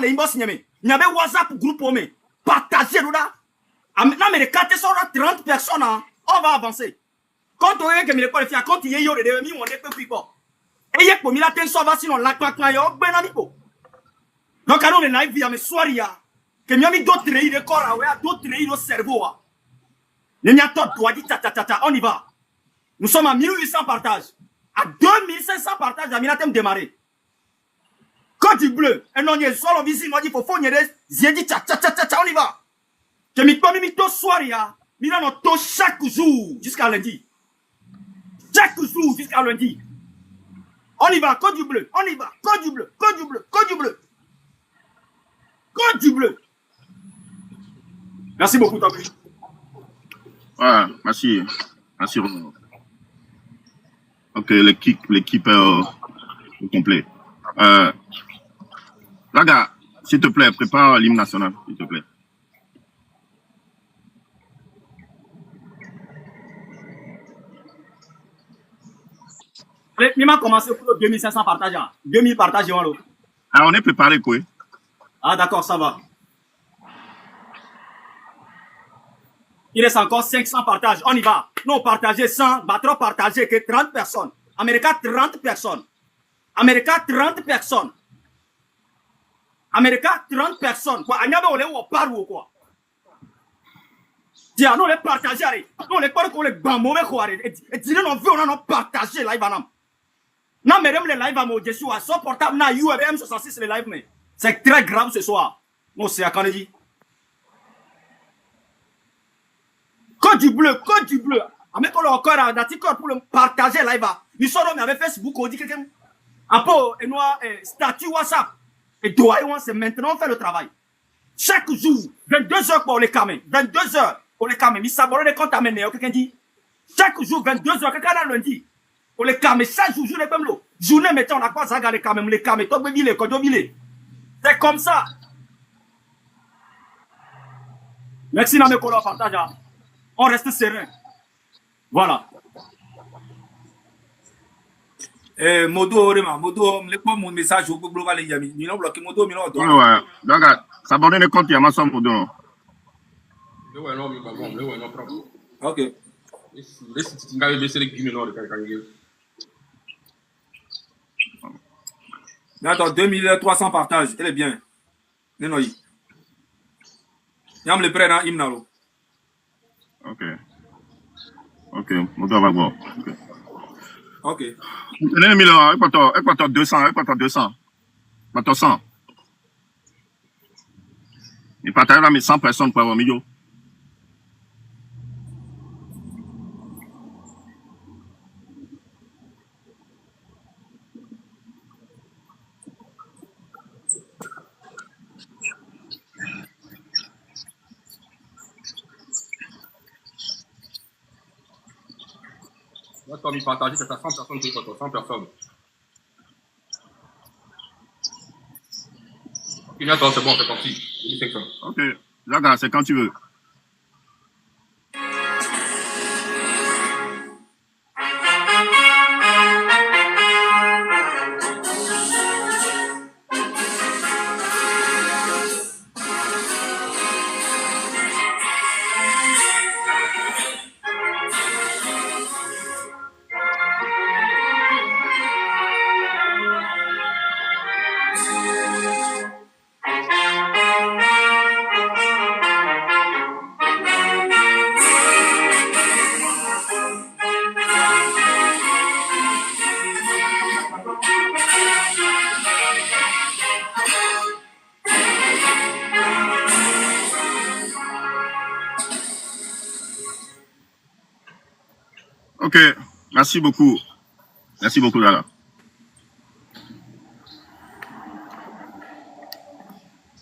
les inbox, il y avait WhatsApp groupe, mais partagez là. Maintenant, mais les 30 personnes, on va avancer. Quand on est que me l'école fait, quand il y a eu des demi, on est peu plus fort. Et il y a pour la tension, sinon la claque, ben amigo. Donc, alors, les live, il y a mes soirées, que il y a d'autres réunions de corps, d'autres réunions de cerveau. Il y a d'autres doigts, on y va. Nous sommes à 1800 partages. À 2500 partages, la minatem démarré. Côte du bleu, et non, il y a solo visite, il faut faire des ziedi, on y va. Que mi tomi mi to soirée, mina no to chaque jour jusqu'à lundi. Chaque jour jusqu'à lundi. On y va, Côte du bleu, on y va, Côte du bleu, Côte du bleu, Côte du bleu. Côte du bleu. Merci beaucoup, Tobi. Ouais, merci. Merci, Renaud. Ok, l'équipe au complet. Laga, s'il te plaît, prépare l'hymne national, s'il te plaît. Il m'a commencé pour 2500 partages. 2000 partages. Ah, on est préparé, quoi. Ah, d'accord, ça va. Il reste encore 500 partages. On y va. Non, partager 100, trop partager que 30 personnes. Américain, 30 personnes. Américain, 30 personnes. Américain, 30 personnes. Quoi, on parle ou quoi? Tiens, non, les partager. Non, les parler qu'on les mauvais quoi. Et dire, on veut, on a partagé live en non, mais même les lives à mon Jésus, à son portable, na URM 66 les lives, mais c'est très grave ce soir. Non, c'est à Canadi. Code du bleu, Code du bleu. Avec encore un article pour le partager live. Ils sont là, avec Facebook, on dit quelqu'un. Après, et nous, statut WhatsApp. Et doigt, c'est maintenant, on fait le travail. Chaque jour, 22h pour les caméras. 22h pour les caméras. Ils s'abonnent les comptes à mener, quelqu'un dit. Chaque jour, 22h, quelqu'un a lundi. Pour les caméras, chaque jour, journée comme l'eau. Journée, mettons, on n'a pas ça, les caméras, les caméras, top ville, code ville. C'est comme ça. Merci, Namé Kolo, partage. On reste serein. Voilà. Modo, les pas mon message au global, il y a mis. Ils ont bloqué Modo, mais non. Ouais, donc, s'abonner les comptes, il y a ma somme, Modo. Ouais, non, mais bon, ouais, non, problème. Ok. Laisse-tu t'engager, baisser les guillemets, non, le calcul. Attends, 2300 partages, elle est bien. Nenoyi. Yam le prêt dans Imnalo. Ok. Ok, Modo va voir. Ok. Tenez, Milan, Équateur 200, Équateur 200. Équateur 100. Il partage là, mais 100 personnes pour avoir un million. Moi, quand il partage, c'est à 100 personnes qui sont 100 personnes. Ok, attends, c'est bon, c'est parti. Ok, là, c'est quand tu veux. Ok, merci beaucoup. Merci beaucoup, Lala.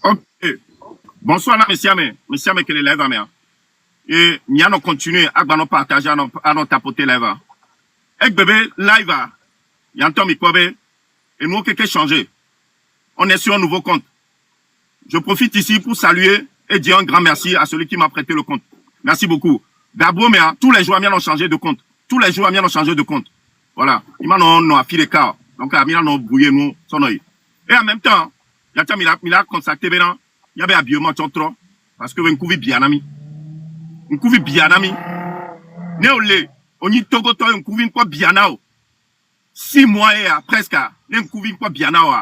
Ok. Bonsoir, messieurs, quel est l'œuvre, mais. Et nous allons continuer à nous partager, à nous tapoter l'œuvre. Et bébé, live, il y a un temps, et nous, quelque changé. On est sur un nouveau compte. Je profite ici pour saluer et dire un grand merci à celui qui m'a prêté le compte. Merci beaucoup. D'abord, mais tous les jours, nous allons changer de compte. Tous les jours, nous allons changer de compte. Voilà. Il m'a non affilé car. Donc, nous allons brouiller nous, son oeil. Et en même temps, Yata mila consacré bena. Yabe habillement trop. Parce que vous couvrez bien ami. Vous couvrez bien ami. Ne ole. On y togo to on couvre quoi bien nao. 6 mois et presque. Ne couvre quoi bien nao.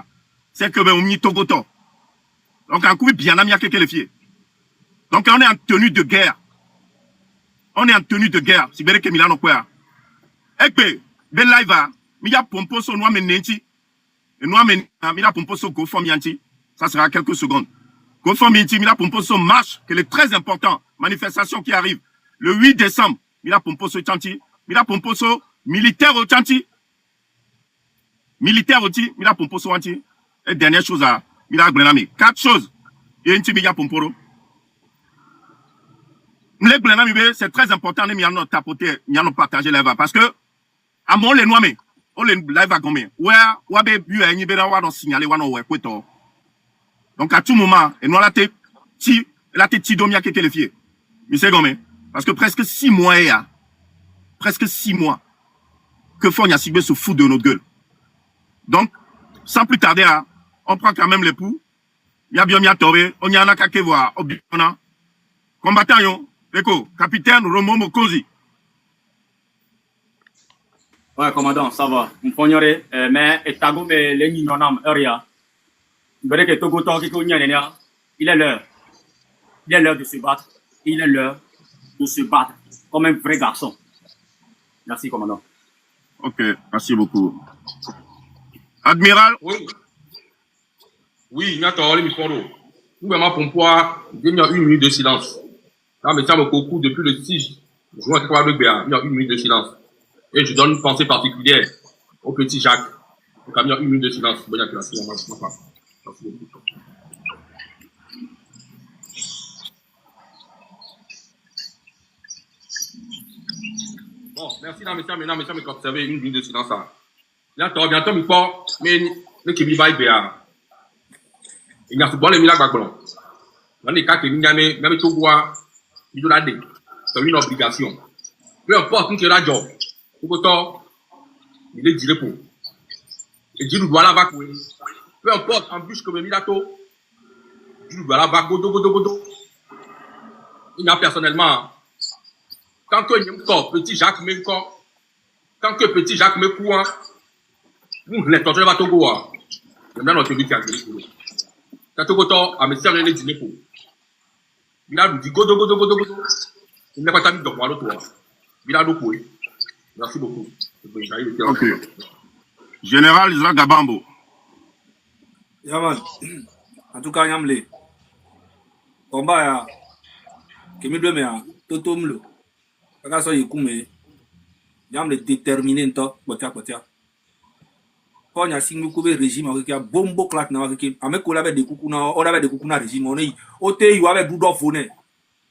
C'est que on y togo to. Donc on couvre bien ami à quelques les filles. Donc on est en tenue de guerre. On est en tenue de guerre. Si vous que Milano quoi. Ekbe, ben live mi ya pompo so noa menenti. Et noa men mi la pompo so go form yanti. Ça sera quelques secondes. Go form yanti mi la pompo so marche qui est très important. Manifestation qui arrive le 8 décembre. Mi la pompo so chanti. Mi la pompo so militaire au chanti. Militaire aussi, mi la pompo so chanti. Et dernière chose à mi la grenami. 4 choses. Et inti mi ya pomporo. C'est très important de nous tapoter, nous partager live parce que à mon les nommés, on les live à combien? Ouais, ouais, bu à une belle on signaler on ouais quoi. Donc à tout moment, et nous la tête ti domia que les filles. Mais c'est combien? Parce que presque 6 mois presque 6 mois que Fonia Sigbe se fout de notre gueule. Donc sans plus tarder, on prend quand même les poux. Il y a bien bien tombé, on y en a qu'à voir, on combattant yo. Eko, capitaine Romo Mokozi. Ouais, commandant, ça va. M'fognore, mais etago me le nonam area. Mbere que Togo Togo qui il est l'heure. Il est l'heure de se battre. Il est l'heure de se battre comme un vrai garçon. Merci, commandant. Ok, merci beaucoup. Admiral. Oui. Oui, il y a tort, les micros. Nous, vraiment, pour pouvoir, il y a 1 minute de silence. Là, mais ça me coucou depuis le 6 juin, il y a 1 minute de silence. Et je donne une pensée particulière au petit Jacques. Donc, il y a 1 minute de silence. Bon, merci, messieurs, mais observez 1 minute de silence. Bientôt, mais pas, mais qui va y aller. Il y a ce bon, les milagres, dans les cas que nous avons tout voir. C'est une obligation. Peu importe où tu es là, job. Autant, il est diré pour. Et Dieu nous doit la vague. Peu importe, en bûche comme Milato, Dieu nous doit la vague. Godo. Il y a personnellement, tant que petit Jacques me corps, tant que petit Jacques me courant, nous les torturons à Togo. Maintenant, notre vie qui a gagné pour nous. Quand Togo, à me servir les dîners pour. Il a dit godo. Il n'a pas mis de moi l'autre. Il a l'autre. Merci beaucoup. Ok. Général Isaac Gabambo. Yaman. En tout cas, Yamle. Combat ya. Kemi dwe me ya. Toto mlo. Kaka so yikume. Yamle déterminé nto. Botia. Quand il y a 5 coups régime avec un bombo claque na avec un mec avec des coucous na on avait des coucous na régime on est ôté il avait Doudou Foné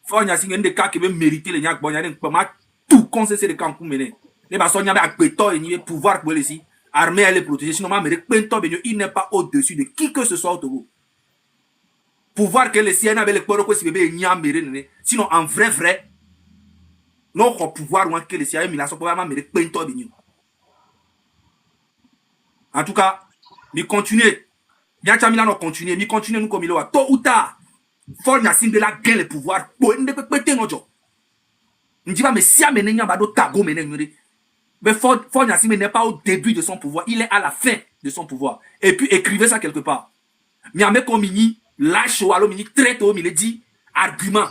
quand il y a 5 des cas qui veulent mériter les nyak bon il y a pas tout conseiller les camps pour mener les basons y avait avec péto et ni pouvoir pour ici armée elle les protéger sinon ma pento il n'est pas au-dessus de qui que ce soit au Togo pouvoir que les siens avec les poro que si bébé n'y a mérité sinon en vrai non pouvoir ou que les siens mais la so pas mériter pento de en tout cas, nous continuons. Nous continuons nous comme il est. Tôt ou tard, faut nous assumer la gain le pouvoir. Pour ne pas péter nos jobs. Nous disons mais si amener n'y a pas d'autre tago mener. Mais faut nous assumer n'est pas au début de son pouvoir, il est à la fin de son pouvoir. Et puis écrivez ça quelque part. Mais avec comme mini lâche ou alors mini traite au il dit argument.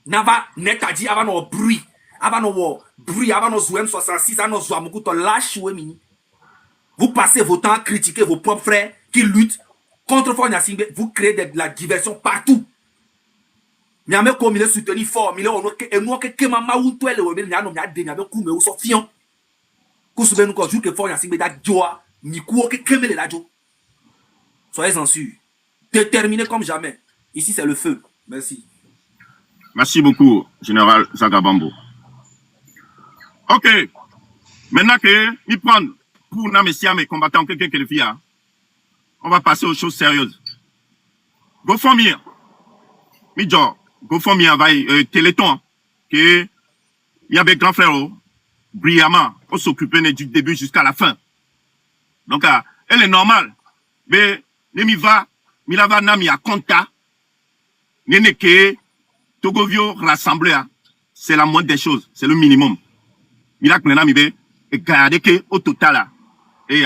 N'ava net a dit avant nos bruit, avant nos OM 66, avant nos Zouamoukou to lâche ou mini. Vous passez votre temps à critiquer vos propres frères qui luttent contre Fonia Singbe. Vous créez de la diversion partout. Mais comme il est soutenu fort, il est on et moi que maman ou toi le webel n'a nommé des n'avait coupé ou sofiant. Kousube nous quand joue que Fonia Singbe da joie ni quoi que kemele la jo. Soyez en sûr. Déterminé comme jamais. Ici c'est le feu. Merci. Merci beaucoup, Général Zagabambo. Ok. Maintenant que nous prenons pour mes combattants quelqu'un que le filles, on va passer aux choses sérieuses. Go for me. Go for me avec Téléthon. Que il y avait grand frère brillamment, on s'occupait du début jusqu'à la fin. Donc elle est normale. Mais ne m'y va milava nami a compta, nene ke Togovio rassemblé, c'est la moindre des choses, c'est le minimum. Milak nami be, et garder que au total là. Et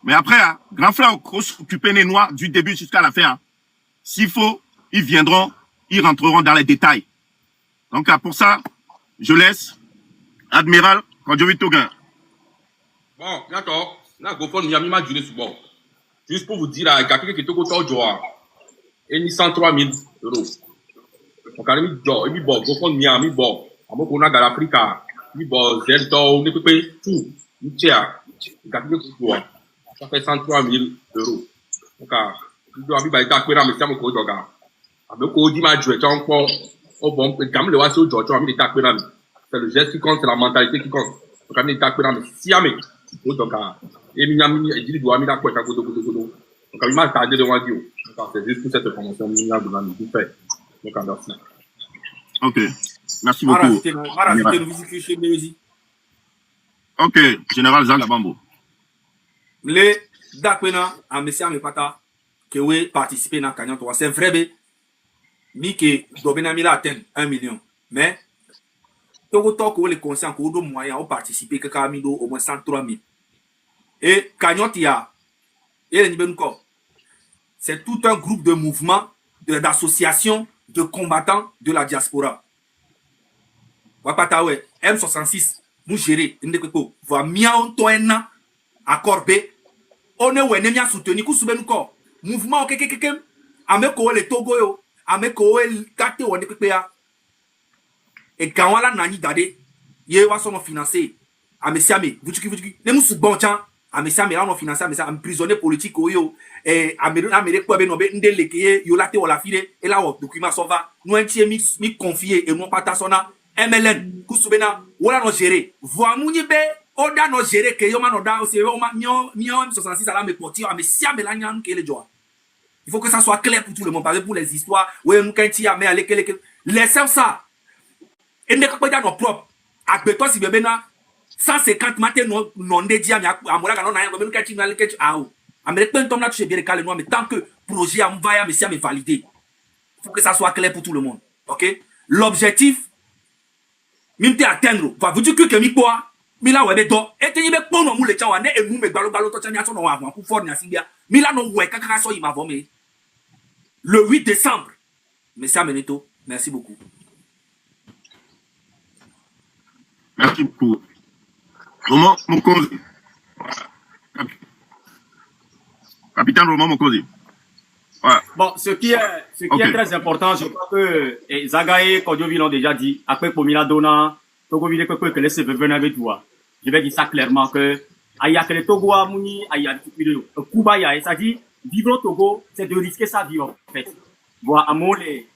mais après, grand frère occupé les noirs du début jusqu'à la fin. S'il faut, ils viendront, ils rentreront dans les détails. Donc pour ça, je laisse Admiral Kodjovi Toguin. Bon, d'accord. Là, GoFund, Miami m'a duré ce bord. Juste pour vous dire, il y a quelqu'un qui est au côté de et il 103 000 euros. Donc, il y a mis bon, GoFund, Miami, bon. À mon qu'on a dans l'Afrique, il bon, Zelto, on peut tout. Il tient. Il y a quelqu'un qui est ça fait 103 000 euros. Donc, il doit avoir été acquis dans le système de Kodjovi. Avec Kodjovi, m'a joué, tu encore, oh bon, quand même, le voici au George, il est acquis dans c'est le geste qui compte, c'est la mentalité qui compte. Donc, il est acquis dans le Siamé. Donc, et Mignami, il dit, doit mettre à quoi, donc, il m'a tardé devant Dieu. Donc, c'est juste pour cette information, Mignami, tout fait. Donc, merci. Ok. Merci beaucoup. Ok, Général Zagabambo. Le Dakwena, à Messia Mepata, que oui, participer dans Canyon 3. C'est vrai, mais que Dobena Mila atteint 1 million. Mais, Togo les conscients qui ont moyen de participer, que Kamido au moins 103 000. Et Canyon Tia, et le c'est tout un groupe de mouvements, d'associations, de combattants de la diaspora. Wapatawe, M66, nous gérer, va miaon toena, accordé, on est ouais, n'est soutenu, kousouben encore. Mouvement, ok, ameko le Togo yo, ameko le kate ou ne pépéa. Et quand on a nani dade, yé wa son financé, amesiame, vutuki, ne mou sou bon chan, amesiame, là on financé, amesiame, prisonnier politique ou yo, et amérique quoi ben nobe, nde lekeye, yo late ou la file, et là on document s'en va, nous entier mi confié, et non pas ta sona, MLN, koussoubena, ou là non géré, voix mouni be, oda no géré, que yo man oda, aussi, yo man, mion, M66 à la me porti, amesiame la nyan, que le joie. Il faut que ça soit clair pour tout le monde, parce que pour les histoires, ouais, nous quand tu as mais allez, laissez ça. Et ne pas dans propre. À béton si bébé na 150 matin non dédié à moi là non rien comme nous quand tu n'as que ah ou. Américain tombe là tu sais bien calé noir mais tant que projet à m'envoyer mais si à me valider. Il faut que ça soit clair pour tout le monde. OK? L'objectif même atteindre. Va vous dire que mi quoi? Mi là ouais do et tu y be pour nous les chawane et nous me balo to tania so no avant pour fort na simbia. Mi là no ouais kaka so il m'a vomé. Le 8 décembre. Monsieur Ameneto, merci beaucoup. Merci beaucoup. Roman Mokozi. Capitaine Roman Mokozi. Ouais. Bon, ce qui est très important, je crois que Zagaye, Kodjovi l'ont déjà dit, après Pomila Dona, Togo Vile que les CV venaient avec toi. Je vais dire ça clairement que, Aya que les Togo a mouni, Aya Kuba ya, ça dit, vivre au Togo, c'est de risquer sa vie, en fait. Voir à mon les,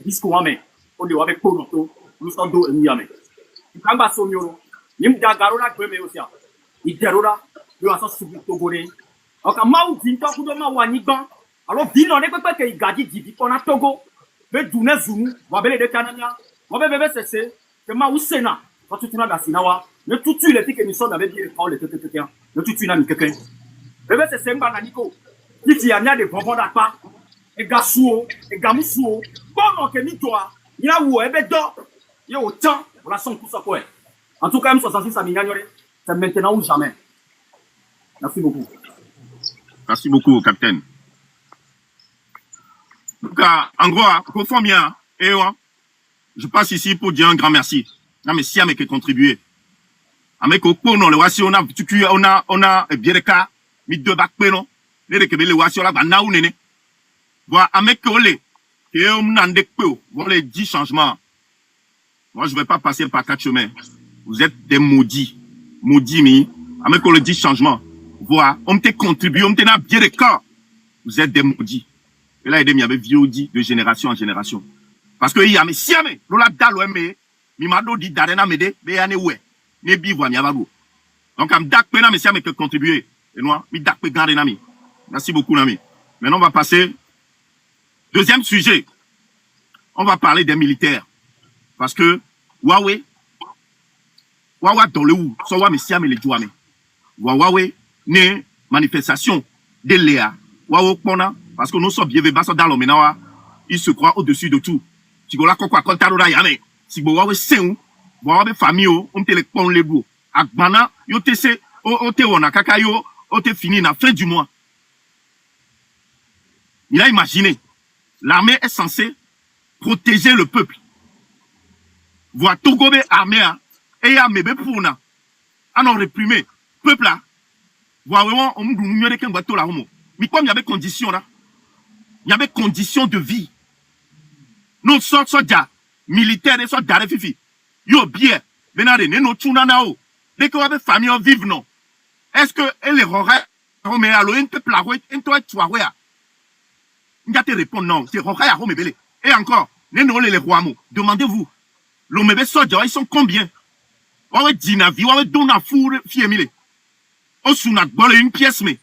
risques ou amé, on est avec Ponoto, nous sommes deux et nous amé. Kamba somyo ni mdagarora kweme osia iterora yo aso subu togore oka mawu vinto kudo ma wani ban alo vino ne pepe ke igaji dibi pona Togo be dune zunu wa bele de kananya wa bebe sese ke mawu sena ko tutuna da sinawa ne tutu le tike ni so da be bi ko le tete ne tutu na mi keke bebe sese mba na niko kiti ya nya de bonbon da pa e gasuo e gamusuo bono ke ni toa ni na wo ebe do yo autant voilà son tout ça quoi. En tout cas, M66 ça m'ignore, c'est maintenant ou jamais. Merci beaucoup. Merci beaucoup, capitaine. Donc, en gros, conforme bien, je passe ici pour dire un grand merci. Non, mais si avec qui contribué. Avec au non le voici on a bien cas, mis deux bacs non. Les que le voici là ba na ou nene. Voilà, avec olé, et on n'a pas peu, voilà les 10 changements. Moi, je ne vais pas passer par 4 chemins. Vous êtes des maudits. Maudits, mais avec le dit changement. Voilà. On t'a contribué, on t'a bien de corps. Vous êtes des maudits. Et là, il y avait vieux dit de génération en génération. Parce que il y a mes siamés. Lola dalo mais mimado dit darena mede, mais yane ouais. Ne bivoa mi avago. Donc, am dak pena mes siamés que contribuer. Et moi, mi dak pe garder nami. Merci beaucoup, nami. Maintenant, on va passer. Deuxième sujet. On va parler des militaires. Parce que, Huawei dans le ou, soit Huawei siame les douane. Huawei, ne manifestation de Léa. Huawei pona, Parce que nous sommes bien dans le ménage, ils se croient au-dessus de tout. Si vous avez quoi yame, si vous avez seun, vous avez famille, on te les pon les bouts. Akbana, yo te se, o te wona kaka yo, o te fini na fin du mois. Il a imaginé, l'armée est censée protéger le peuple. Voir Togobe armée, et ya mebe pour na, à non réprimer, peuple là, voir vraiment, on nous n'y a qu'un bateau là, mais comme il y avait conditions là, il y avait conditions de vie. Nous sommes soldats, militaires et soldats fifi. Yo bien, maintenant, nous tunanao. Dès que vous avez famille vive, non. Est-ce que elle est rorée, mais alors, un peuple là, un toi, tu vois, il y a te répondre non, c'est rorée à Rome belé. Et encore, les rois mots, demandez-vous, l'homme soldats, ils sont combien? On va dire, on va donner un four, fiemile. On s'una bolé une pièce, mais.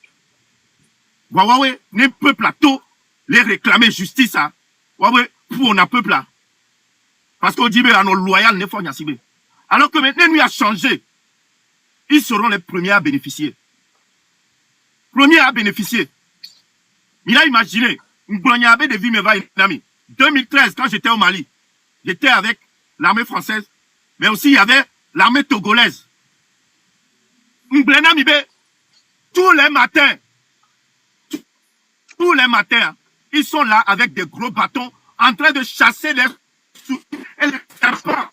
Ouais, les peuples là, tout, les réclamer justice, hein. Ouais, pour un peuple là. Parce qu'on dit, à nos loyaux, ne faut pas y. Alors que maintenant, nous a changé. Ils seront les premiers à bénéficier. Premiers à bénéficier. Il a imaginé, de vie me va une amie. 2013, quand j'étais au Mali, j'étais avec l'armée française, mais aussi il y avait l'armée togolaise. Tous les matins, ils sont là avec des gros bâtons en train de chasser les serpents.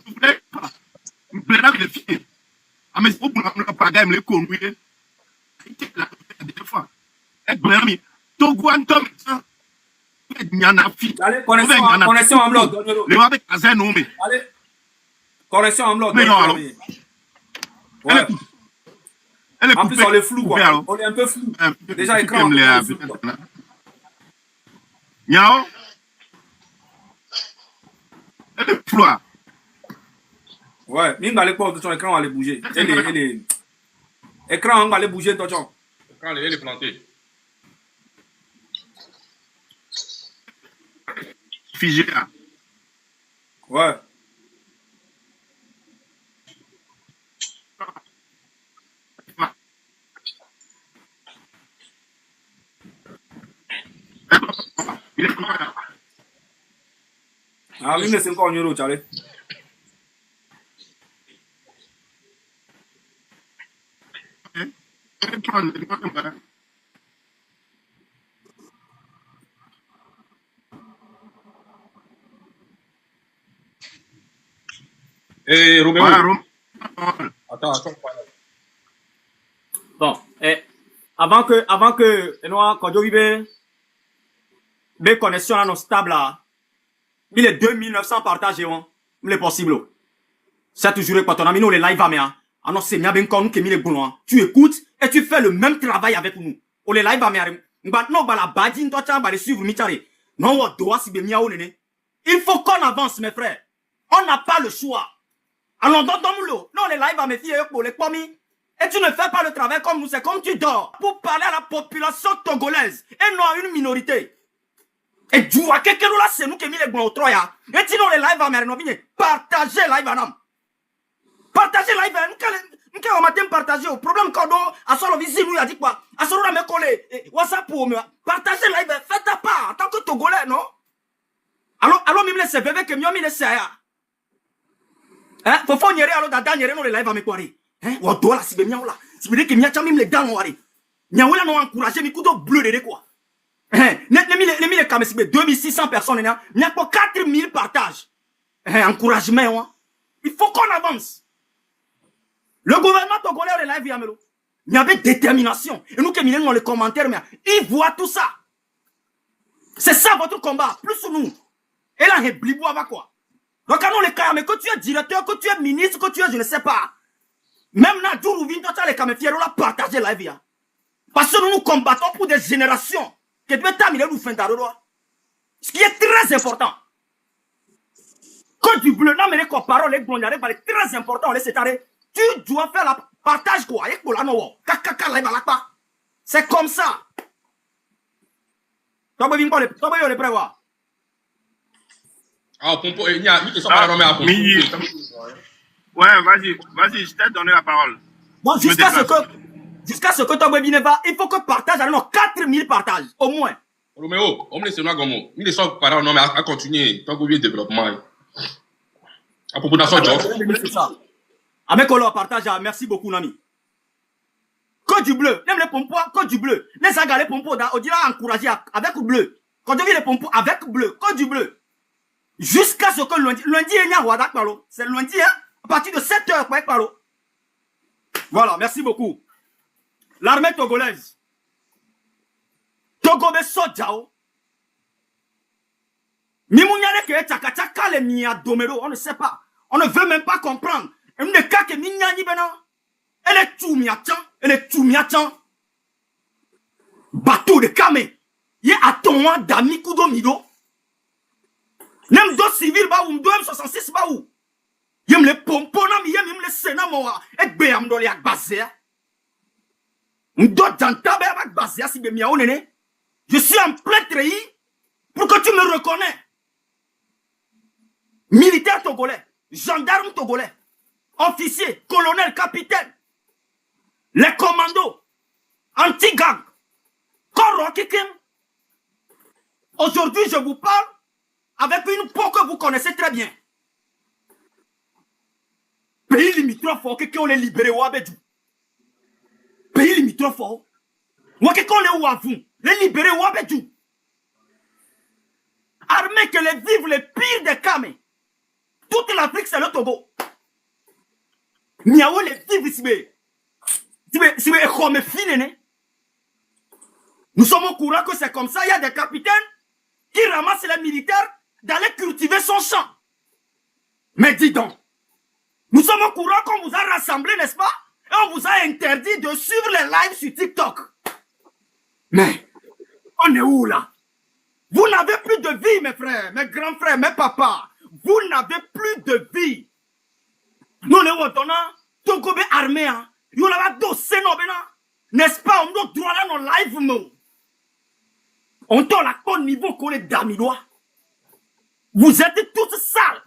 Vous voulez pas? Les filles. Ah, mais c'est pour pas me les conduire. Des fois. Allez, connexion en bloc. Allez, connexion en bloc. Ouais. En plus, on est flou, quoi. On est un peu flou. Déjà, écran. Niao. Elle est floue. Ouais, mais on va aller quoi, ton écran va aller bouger. Écran, on va aller bouger, ton. Quand elle est plantée. Figé. Ouais. Ah oui, mais c'est encore un euro, Charlie. Eh, Roméo. Attends. Bon, avant que, quand je vive, mes connexions là, non stables là, il est 2900 partagés, il est possible. C'est toujours quand on a mis nous les live à mea. Ah non, c'est bien quand nous qui mis les boulons. Tu écoutes et tu fais le même travail avec nous. On les live à mea. Non, bah la badine, toi, tu vas les suivre, mitare. Non, on doit si bien miaou, néné. Il faut qu'on avance, mes frères. On n'a pas le choix. Alors, donne-nous-le. Non, les live à mes filles, pour les commis. Et tu ne fais pas le travail comme nous, c'est comme tu dors. Pour parler à la population togolaise. Et non à une minorité. Et du à quelqu'un là, c'est nous qui mis les bons au troya. Et tu nous les live à mes partagez live à nous. Partagez live à nous. Nous matin partager. Au problème quand on a sur le visite, nous a dit quoi? À sur le mec collé. WhatsApp pour moi. Partagez live. Faites ta part. En tant que Togolais, non? Alors, même les bébés que mieux mis les serres. Hein? Faut faire une erreur alors d'adam nous les live à mes poirés. Hein? Ou doit la si bien là. Si vous dites que mieux même les dents noirs. Mieux là nous encourager mes couteaux bleus de quoi? Hein? Les caméras 2600 personnes. Il n'y a pas 4000 partages. Encouragement, hein? Il faut qu'on avance. Le gouvernement togolais les live Yamelo. Il y avait détermination. Et nous qui milons dans les commentaires, mais ils voient tout ça. C'est ça votre combat. Plus sur nous. Et là, il blibou avec quoi? Donc, quand on les cas, mais que tu es directeur, que tu es ministre, que tu es, je ne sais pas. Même là, jour où vient, tu as les caméfiers, on a partagé la vie. Parce que nous combattons pour des générations. Que tu peux terminer nous faire d'arroi. Ce qui est très important. Que du bleu, non, mais les parole, les blondes, c'est très important, les sétarés. Tu dois faire la partage quoi. C'est comme ça. Toi, tu veux les prévoir. Ah, Pompo, il y a qui sont pas à Pompo. Ouais, vas-y, je t'ai donné la parole. Bon, jusqu'à ce que Jusqu'à ce que Togo Bineva, il faut que partage alors 4000 partages, au moins. Roméo, on me laisse le gomo. Il est sans parole, non, mais à continuer. Tant que le développement. À propos d'un seul job. C'est ça. Avec on partage, merci beaucoup, Nami. Code du bleu, même les pompons, code du bleu. Les agas, les pompons, on dirait encourager avec bleu. Quand on dit les pompons avec bleu, code du bleu. Jusqu'à ce que lundi, il y a Wadak Palo. C'est lundi, hein, à partir de 7h, quoi, Palo. Voilà, merci beaucoup. L'armée togolaise. Togo be Sojao. Mimounyane ke tchaka le mia domero, on ne sait pas. On ne veut même pas comprendre. Et ne ka ke minyani bena. Elle est tout miatan, elle est tout miatan. Bateau de Kame. Yé atonwa dami kudo mido. Nem do civil ba ou do M66 ba ou. Yem le pompona mi yem le sénat moa. Et be am do le ak basé. Ndo janta be ak basé si be mia onene. Je suis en plein treillis pour que tu me reconnais. Militaire togolais, gendarme togolais, officier, colonel, capitaine, les commandos, anti-gang, Koro Kikim. Aujourd'hui, je vous parle avec une peau que vous connaissez très bien. Pays limitrophe, on les libéré ou abedou. Pays limitrophe, on les ou avou. Les libérés ou abedou. Armée que les vivent les pires des Kame. Toute l'Afrique, c'est le Togo. Niaou les vivent ici. Nous sommes au courant que c'est comme ça. Il y a des capitaines qui ramassent les militaires d'aller cultiver son champ. Mais dis donc, nous sommes au courant qu'on vous a rassemblé, n'est-ce pas? Et on vous a interdit de suivre les lives sur TikTok. Mais, on est où là? Vous n'avez plus de vie, mes frères, mes grands frères, mes papas. Vous n'avez plus de vie. Nous les Wotona, Togo be armé, hein. Nous l'avons dossé, n'est-ce pas? On doit droit là dans live, nous. On doit la bon niveau qu'on est d'amidois. Vous êtes tous sales.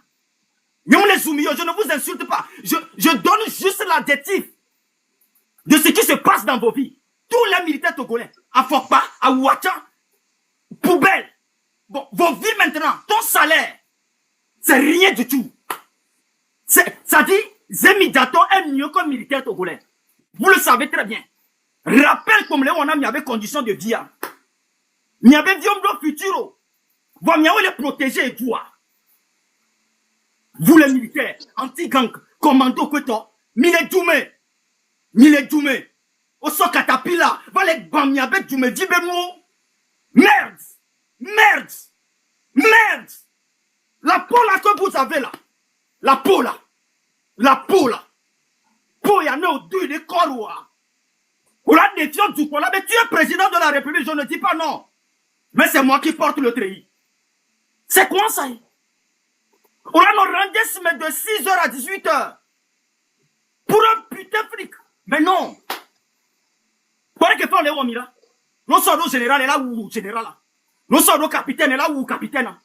Mais on les oublie, je ne vous insulte pas. Je donne juste l'adjectif de ce qui se passe dans vos vies. Tous les militaires togolais, à Fokpa, à Ouachan, poubelle. Bon, vos vies maintenant, ton salaire, c'est rien du tout. Ça dit, Zemidato est mieux qu'un militaire togolais. Vous le savez très bien. Rappelle comme là, on a mis avec conditions de vie. Il y avait Viomdo Futuro. Vous les protéger et tout. Vous les militaires, anti-gang, commando Kweto, Mile Djoumé, Oso Katapila, va les Bamiabe Djoumé, Djibemo. Merde! La peau là que vous avez là, la peau là, peau y en a au deux de corps. Pour la défiance du Kola, mais tu es président de la République, je ne dis pas non. Mais c'est moi qui porte le treillis. C'est quoi ça? On a nos rendez-vous de 6h à 18h. Pour un putain fric. Mais non. Pour que faire les Wamira. Nous sommes nos général est là ou général là. Nous sommes nos capitaines est là ou capitaine.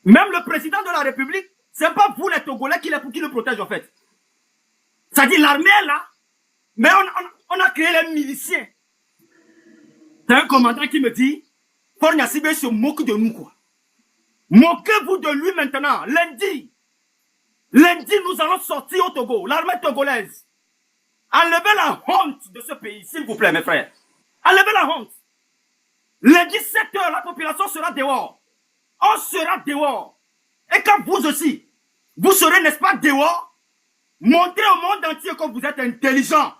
Même le président de la République, c'est pas vous les Togolais qui le protège en fait. Ça dit l'armée est là. Mais on a créé les miliciens. C'est un commandant qui me dit, Fornia Sibé se moque de nous quoi. Moquez-vous de lui maintenant. Lundi, nous allons sortir au Togo, l'armée togolaise. Enlevez la honte de ce pays, s'il vous plaît, mes frères. Enlevez la honte. Lundi 7h, la population sera dehors. On sera dehors. Et quand vous aussi, vous serez, n'est-ce pas, dehors, montrez au monde entier que vous êtes intelligent.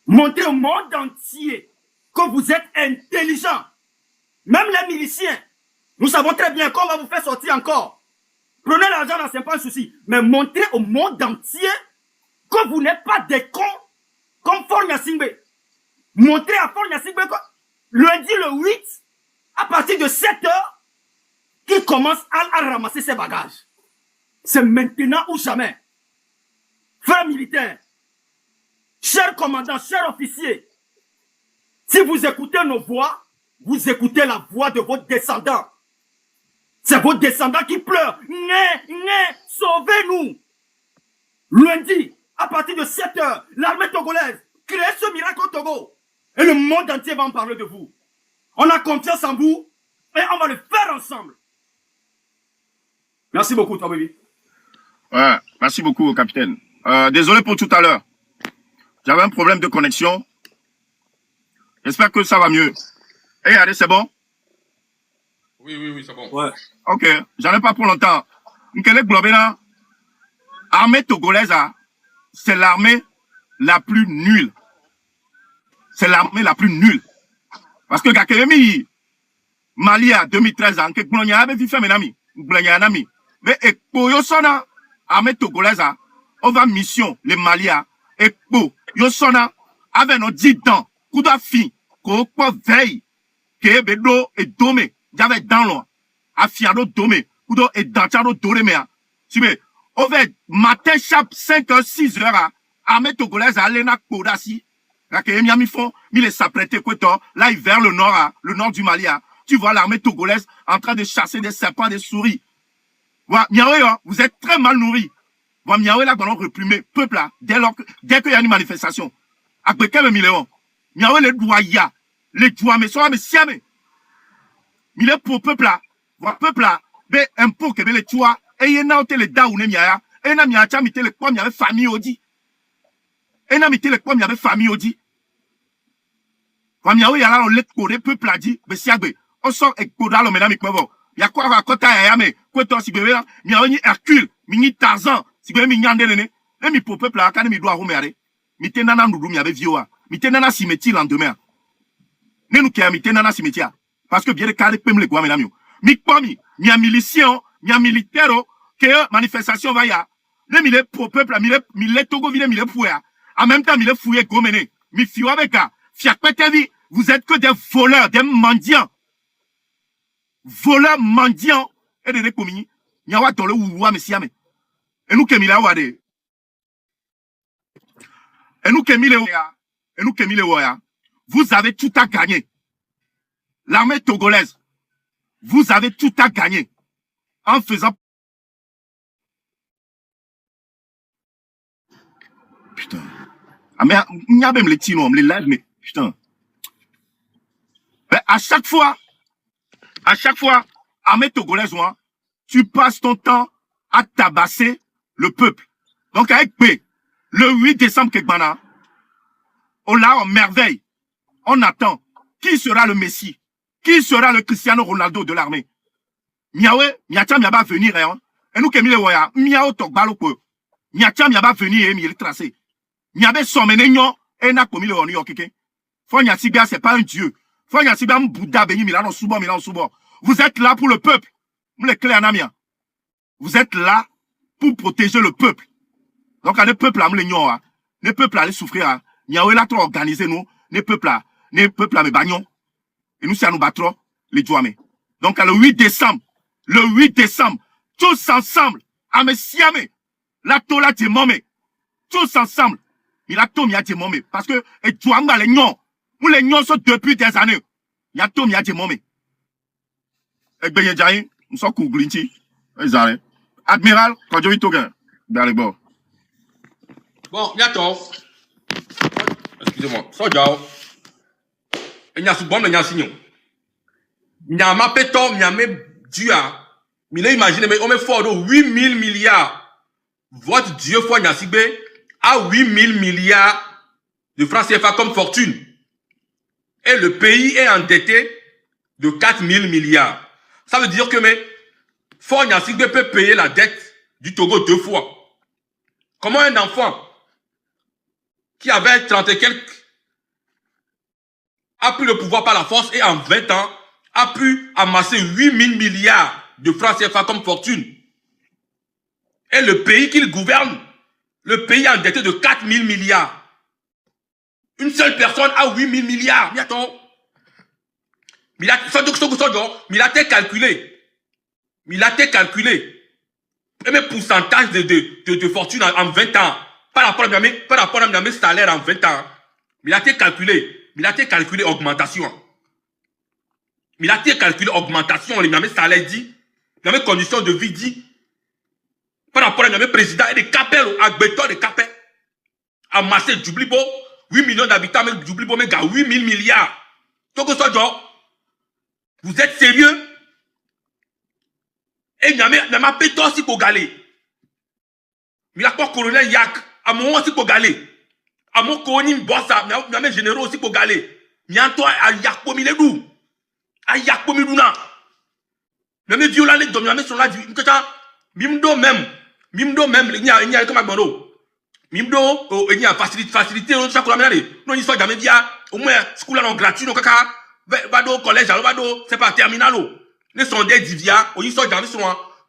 Montrez au monde entier que vous êtes intelligent. Même les miliciens, nous savons très bien qu'on va vous faire sortir encore. Prenez l'argent, là, c'est pas un souci. Mais montrez au monde entier que vous n'êtes pas des cons comme Fornia Singbe. Montrez à Fornia Singbe que lundi le 8, à partir de 7h, qu'il commence à ramasser ses bagages. C'est maintenant ou jamais. Frères militaires, chers commandants, chers officiers, si vous écoutez nos voix, vous écoutez la voix de vos descendants. C'est vos descendants qui pleurent. Sauvez-nous. Lundi, à partir de 7h, l'armée togolaise créer ce miracle au Togo. Et le monde entier va en parler de vous. On a confiance en vous et on va le faire ensemble. Merci beaucoup, toi, baby. Ouais, merci beaucoup, capitaine. Désolé pour tout à l'heure. J'avais un problème de connexion. J'espère que ça va mieux. Hey, allez, c'est bon? Oui, c'est bon. Ouais. Ok, j'en ai pas pour longtemps. Nkele Globena, armée togolaise, c'est l'armée la plus nulle. C'est l'armée la plus nulle. Parce que Gakemi, Mali à 2013, que Glonia avait vu faire mes amis. Glonia nami. Mais Ekpo Yosona, armée togolaise, on va mission, les Malia. Ekpo Yosona, avec nos 10 ans, coup d'affi, qu'on veille, que Bedo et Domé, j'avais dans l'eau, affiado Domé, Kudo et Dantado Doremea. Si mais, on va matin chaque 5h, 6h, armée togolaise, Alena Kodasi, il s'apprêtait là vers le nord du Mali. Tu vois l'armée togolaise en train de chasser des serpents, des souris. Vous êtes très mal nourris. Miaoué là, on réprimer peuple là, dès qu'il y a une manifestation. Après quel million? Miaoué les doya, les doya, mais soit mais siamé. Il est pour peuple là, peuple là, mais un peu que les doya, et il y a les daoune miaya, et il y a les pommes, il y avait famille audi. Et n'a mis les pommes, il y avait famille audi. Miaoué y'a là, on let codé peuple a dit, mais siagbe, on sort et coda le ménage mikwevo. Il y a quoi à côté à yame, quoi toi si bébé là, miaoué Hercule, mini Tarzan. Si vous avez mis et mi pour peuple là, quand mi doit remercier, mi tenana nous mi avait vioa, mi tenana cimetière lendemain. Ne nous qui mi tenana cimetière, parce que bien de carré pem le quoi mesdames. Mi pomi, mi a milicien, mi a militaire, que manifestation va ya. Ne mi le pour peuple, mi le Togo vile mi le fouya. En même temps mi le fouye gomene, mi fio avec a, fiak petevi, vous êtes que des voleurs, des mendiants. Voleurs mendiants et des communis. Nyawa dans le ouwa messiame. Et nous qui wade. Et nous qui vous avez tout à gagner. L'armée togolaise, vous avez tout à gagner. En faisant... Putain. Ah mais, il y a même les tinos, les lives, mais putain. Mais à chaque fois, armée togolaise, tu passes ton temps à tabasser le peuple. Donc avec P, le 8 décembre, on l'a en merveille. On attend. Qui sera le Messie? Qui sera le Cristiano Ronaldo de l'armée? Miawe, Miacham Yaba venir, hein? Et nous qui le voyons, Miao Tokbalo peu. Miacham Yaba venir et mi tracé. Miabe sommené nyon, et n'a commis le New York. Fonya Sibia, c'est pas un dieu. Fonya Sibia, Bouddha, Béni, Milan, Soubon. Vous êtes là pour le peuple. Vous les clés en amien. Vous êtes là pour protéger le peuple. Donc, les peuples là, les peuples allez souffrir. Miaoué là, trop organisé, nous. Les peuples là, me bagnon. Et nous, si nous battrons, les douamés. Donc, le 8 décembre, tous ensemble, à me siamé, la tola de momé, tous ensemble, il a tout mis à momé. Parce que, et douama les nions, nous les nions sont depuis des années. Il a tout mis à momé. Et bien, il nous sommes couglinti. Admiral, quand je vis tout gain, dans les bords. Bon, bientôt. Excusez-moi. Sojao. Il y a souvent le signon. Il y a ma péton, il y a mes dua. Mais là, imaginez, mais on met fort de 8 000 milliards. Votre Dieu, foi Nyasibé, a 8 000 milliards de francs CFA comme fortune. Et le pays est endetté de 4 000 milliards. Ça veut dire que, mais, Fort Nyasibé peut payer la dette du Togo 2 fois. Comment un enfant qui avait 30 et quelques a pris le pouvoir par la force et en 20 ans a pu amasser 8 000 milliards de francs CFA comme fortune. Et le pays qu'il gouverne, le pays endetté de 4 000 milliards. Une seule personne a 8 000 milliards. Il a été calculé. Il a été calculé. Et même pourcentage de fortune en 20 ans. Par rapport à mes salaires en 20 ans. Il a été calculé. Il a été calculé augmentation. Il a été calculé augmentation. Il a mes salaires dit. Il a mes conditions de vie dit. Par rapport à mes présidents et des capels, à béton des capels. Amassé du blibo. 8 millions d'habitants, mais j'oublie pas, mais gars, 8 000 milliards. Togo Sojo, vous êtes sérieux? Et il y a ma péto aussi pour galer. Il y a pas colonel Yak, à mon aussi pour galer. À mon konim bossa, il y a mes généraux aussi pour galer. Il y a toi à Yak pour miledou. À Yak pour midouna. Il y a mes violents, les dominions, mais sont là, Mimdo même, il y a comme un bando. Mimdo, il y a facilité, chaque année. Non, il soit jamais via, au moins, school en gratuit, non, caca, vado, collège, vado, c'est pas terminal. Les sondés divia, ils sont jamais sur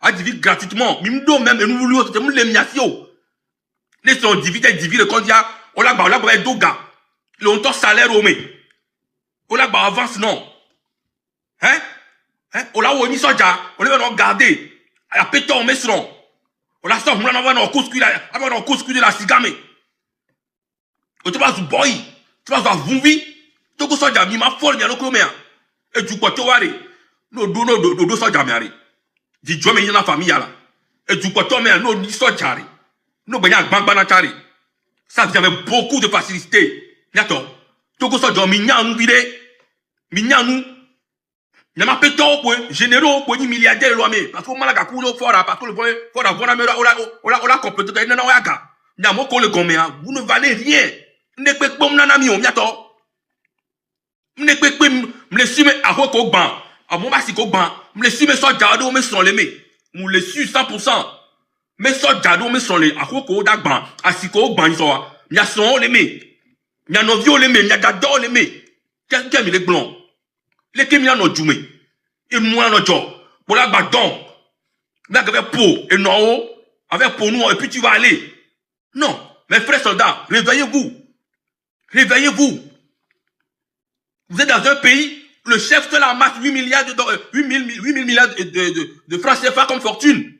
à diviser gratuitement. Mimdo même, et nous voulons, c'est mon lémiation. Les sont divisés, le candidat, on l'a bah, doga. Longtemps salaire au mais. On l'a bah, avance, non. Hein? On l'a mis ça, on les va regarder. À péter on met sur on la sort, on va dans le couscous de la cigame. Tu vas boy, tu vas vumbi, tu vas sortir de ma folle, il y a le clomé. Et tu peux te voir, no so jamari. Di jome yina famille là. Et du coup, toi, mais no so jari. No banya bangbana chari. Ça vous avez beaucoup de facilité. Yato. Toko so jom minyanu vide. Minyanu. Nama peto quoi, généraux quoi, ni milliardaires loamé. Parce que malaga kulo fora, parce que le boy fora bona mera ola compétent na waga. Nyamo ko le gomea, vous ne valez rien. Ne pe pom nana mi on yato. Ne pe pem me sume a ko ban. A mon basi ko ban, me sume so jado me son leme. Mou le su 100%. Me so jado me son le a ko dagban, asiko ban so. Nya son leme. Nya no vio leme, nya gado leme. Qu'est-ce que les blancs? Les kémiens n'ont joué. Et moi, n'ont joué. Pour la bâton. Mais avec peau et non, avec pour nous, et puis tu vas aller. Non. Mes frères soldats, réveillez-vous. Réveillez-vous. Vous êtes dans un pays, le chef fait la masse 8 milliards de francs CFA comme fortune.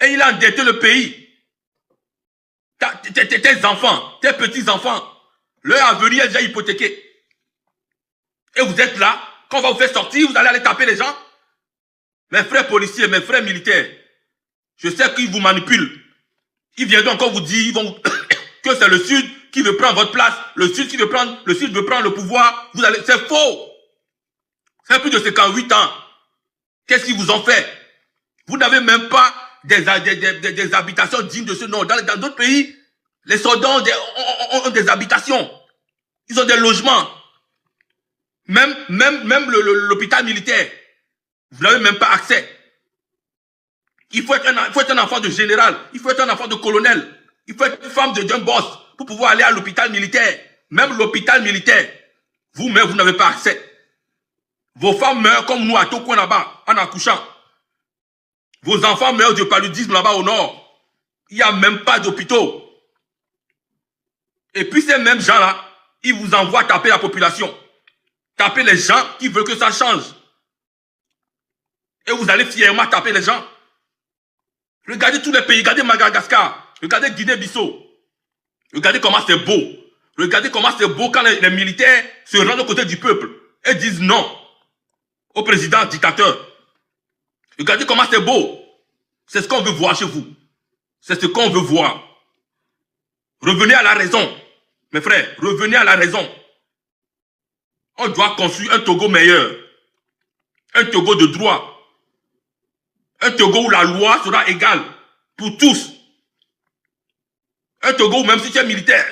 Et il a endetté le pays. Tes enfants, tes petits-enfants, leur avenir est déjà hypothéqué. Et vous êtes là, quand on va vous faire sortir, vous allez aller taper les gens. Mes frères policiers, mes frères militaires, je sais qu'ils vous manipulent. Ils viendront encore vous dire que c'est le Sud qui veut prendre votre place, le Sud veut prendre le pouvoir. Vous allez, c'est faux. C'est plus de 58 ans. Qu'est-ce qu'ils vous ont fait? Vous n'avez même pas des habitations dignes de ce nom. Dans d'autres pays, les soldats ont des habitations. Ils ont des logements. Même l'hôpital militaire, vous n'avez même pas accès. Il faut être un enfant de général, il faut être un enfant de colonel, il faut être une femme d'un boss pour pouvoir aller à l'hôpital militaire. Même l'hôpital militaire, vous-même, vous n'avez pas accès. Vos femmes meurent comme nous à Tokyo là-bas, en accouchant. Vos enfants meurent de paludisme là-bas au nord. Il n'y a même pas d'hôpitaux. Et puis ces mêmes gens-là, ils vous envoient taper la population. Taper les gens qui veulent que ça change. Et vous allez fièrement taper les gens. Regardez tous les pays, regardez Madagascar, regardez Guinée-Bissau. Regardez comment c'est beau. Regardez comment c'est beau quand les militaires se rendent aux côtés du peuple et disent non au président dictateur. Regardez comment c'est beau. C'est ce qu'on veut voir chez vous. C'est ce qu'on veut voir. Revenez à la raison. Mes frères, revenez à la raison. On doit construire un Togo meilleur. Un Togo de droit. Un Togo où la loi sera égale pour tous. Un Togo où même si tu es militaire,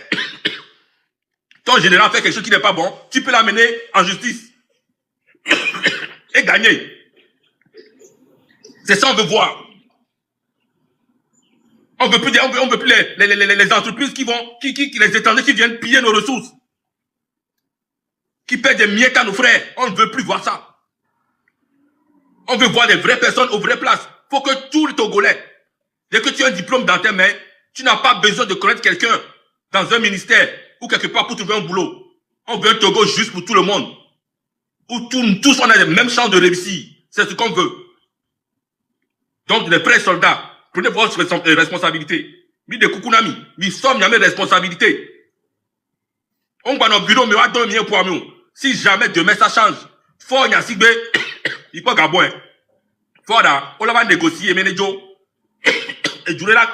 ton général fait quelque chose qui n'est pas bon, tu peux l'amener en justice. Et gagner. C'est ça qu'on veut voir. On veut plus les entreprises les étrangers qui viennent piller nos ressources. Qui paient des miettes à nos frères. On ne veut plus voir ça. On veut voir des vraies personnes aux vraies places. Il faut que tous les Togolais, dès que tu as un diplôme dans tes mains, tu n'as pas besoin de connaître quelqu'un dans un ministère ou quelque part pour trouver un boulot. On veut un Togo juste pour tout le monde. Où tous on a les mêmes chances de réussir. C'est ce qu'on veut. Donc les frères soldats, prenez votre responsabilité. Mi de Kukunami, mi sommes mes responsabilités. On va dans le bureau, mais on va donner pour nous. Si jamais demain ça change, faut y sigbe, il faut gabouin. Faut là, on va négocier, mais les gens, et jouer la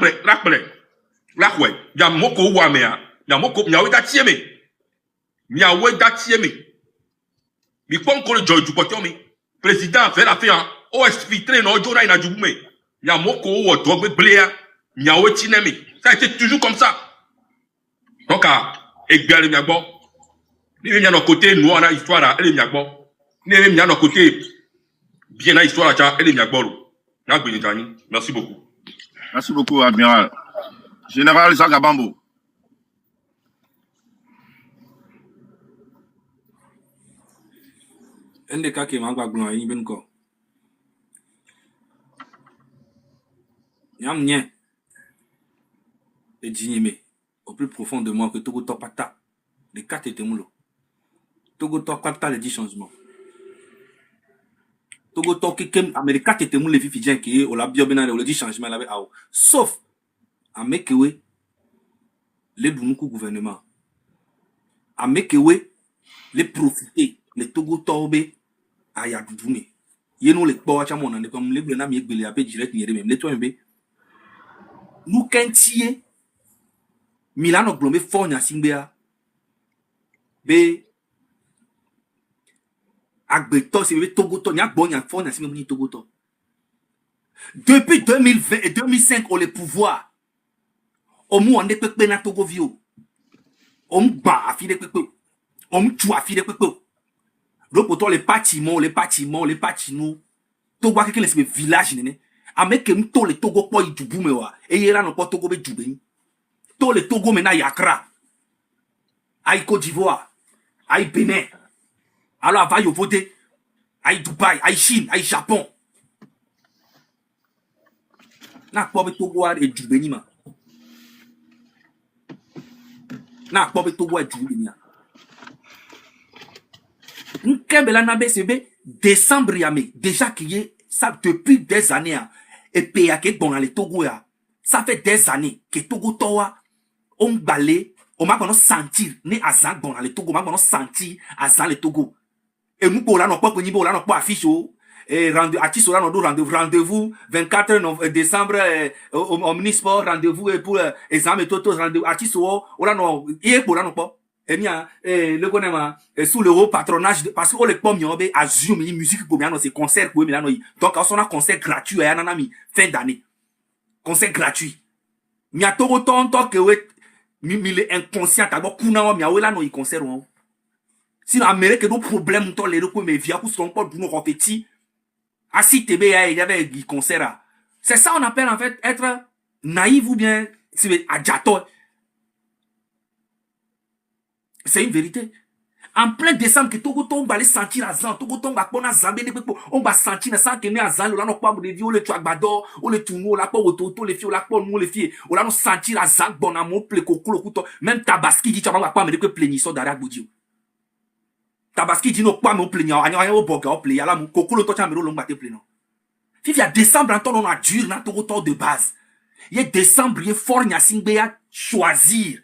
ouais, y a moko ou amea, Nyamoko, miawe da tieme. Miawe da tieme. Mi pon ko le joy du potomi. Président fait la faire. O exfiltré no jona ina jubume. Nyamoko o dogbe blea. Miawe tinemi. Ça a été toujours comme ça. Donc egbere miagbo. Ni mi na côté nous na histoire elle miagbo. Ni mi na côté bien na histoire cha elle miagbo. Na gbe njani. Merci beaucoup. Merci beaucoup, Admiral. Général Zagabambo. Un des cas qui m'a blanc, il vient encore. Yam nien. Et dîner au plus profond de moi que Togo Topata. Les quatre étaient moulo. Togo Topata les 10 changements. Togo Tokikem, Américain était moulé les Fidjiens qui ont la biobénale ou le 10 changements là. Sauf à Mekewe, les Dounoukou gouvernement. À Mekewe, les profiter, les Togo Tobe, à Yadoudoune. Yéno les Boachamon, on est comme les Brenam Yekbele, à direct, ni même les Toimbe. Nous, Kentier, Milano Glomé, Fornia Simbea, B. Agbeto, c'est Togoto, n'y a bon, y a Fornia Simbea, Togoto. Depuis 2020 et 2005, on les pouvoirs. On m'a on est peuplé na Togo Vio. On m'a affi de peuple. On m'a tué affi de peuple. Donc, pour toi, les bâtiments, Togo a quelqu'un, c'est le village, né. Avec que tous les Togo pas du boumewa. Et il y a non pas Togo be djoubé. Tous les Togo mena Yakra. Aïe Côte d'Ivoire. Aïe Bénin. Alors, va y voter. Aïe Dubaï. Aïe Chine. Aïe Japon. Na pas Togo a djoubé ni ma. Na pas Togo a djoubé ni ma. Nkebela na BCB décembre yame déjà qui est ça depuis des années et pays qui est bon dans les Togo ça fait des années que Togo toa on balé on m'a qu'on sentir né azan bon dans les Togo m'a qu'on sentir azan les Togo et nous pour là non pas pour ni pour là non pas affiche et artiste là non rendez-vous 24 décembre omnisport rendez-vous pour examen toto rendez-vous artiste là non et pour là non pas et bien le connaît sous le haut patronage parce que les pommes yobe assume une musique pour bien c'est concert pour bien donc on a concert gratuit à nanami fin d'année concert gratuit mi a Togo ton que ouais mi le inconscient d'abord kuna mi a là non il concert sinon Amérique do problème to les ko mais via pour son pas nous répéter assis tb il y avait il concert c'est ça on appelle en fait être naïf ou bien c'est adjato. C'est une vérité. En plein décembre, que Togo tombe aller sentir à Zan, Togo tombe à Kona Zambé, on va sentir na sans que à Zan, là, non pas de vie, le tuagbador, ou le tourneau, là, pas autour, les filles, là, pas nous, les filles, ou là, non sentir à Zan, bon amour, ple coco, le couteau, même Tabaski dit, tu vas pas me que plaignissant d'Arak Boudio. Tabaski dit, non, pas me plaignant, rien au boga, au play, là, mon coco, le tocha, me l'on batté plaignant. Il y a décembre, en temps, on a dur, dans Togo temps de base. Il y a décembre, il y a fort, n'a singbea, choisir.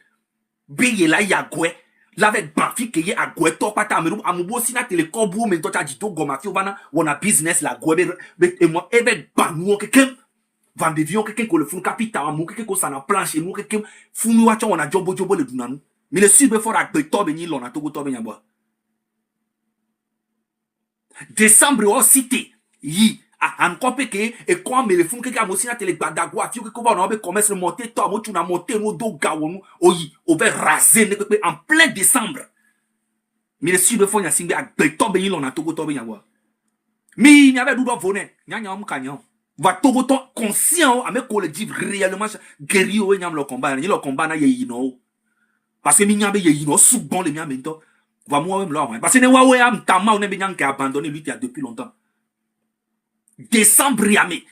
Béye là, il y a goué. L'avec Bafi qui est à Goueto, Pata, Amubo, Sina, Télécombo, mais toi, tu dis, Goma, Fiobana, on a business, la Gouebe, et moi, avec Banou, quelqu'un, Vandevion, quelqu'un, que le fou capital, Amou, quelqu'un, que ça n'a planché, nous, quelqu'un, fou, nous, on a Jombo, le Dunanou. Mais le sud, il faut à Goueto, Béni, l'on a Togo, Tobe, Yamba. Décembre, on cité, yi, encore péké, et quoi, mais le fou, quelqu'un, moi, Sina, Télégbadagua, Fio, que on a commerce, monter, toi, moi, tu n'as monté, nous, do, gaounou, oyi, on va raser, en plein décembre. Mais le sud, il faut y a signé à Goueto, Béni, l'on a Togo, Tobe, Yamba. Mais il y avait d'où voner, Nyanya, Moukanyan. Va Togo, conscient, à me qu'on le dit réellement, guerrier, ou le combat, le combat, na yino. Parce que Minyambe, yino, sous bon, les miens, maintenant. Va moi-même là, parce que ne wa ouais, am tama, on est bien qui a abandonné lui, il y a depuis longtemps. Décembre, yamé.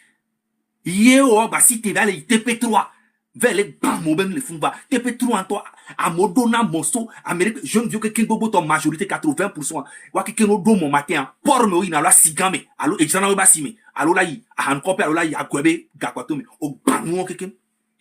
Yéo, bah, si t'es vers les TP3, vers les bam, ben, les fumba. TP3 en toi, à Modona, Mosso, Amérique, je ne veux que Kingo, ton majorité 80%. Wa que Kingo, mon matin, por me, oui, na la sigame, allo, et j'en ai pas si, allo là, à Hankope, allo là, à Kwebe, Gakwatome, au bam, quelqu'un,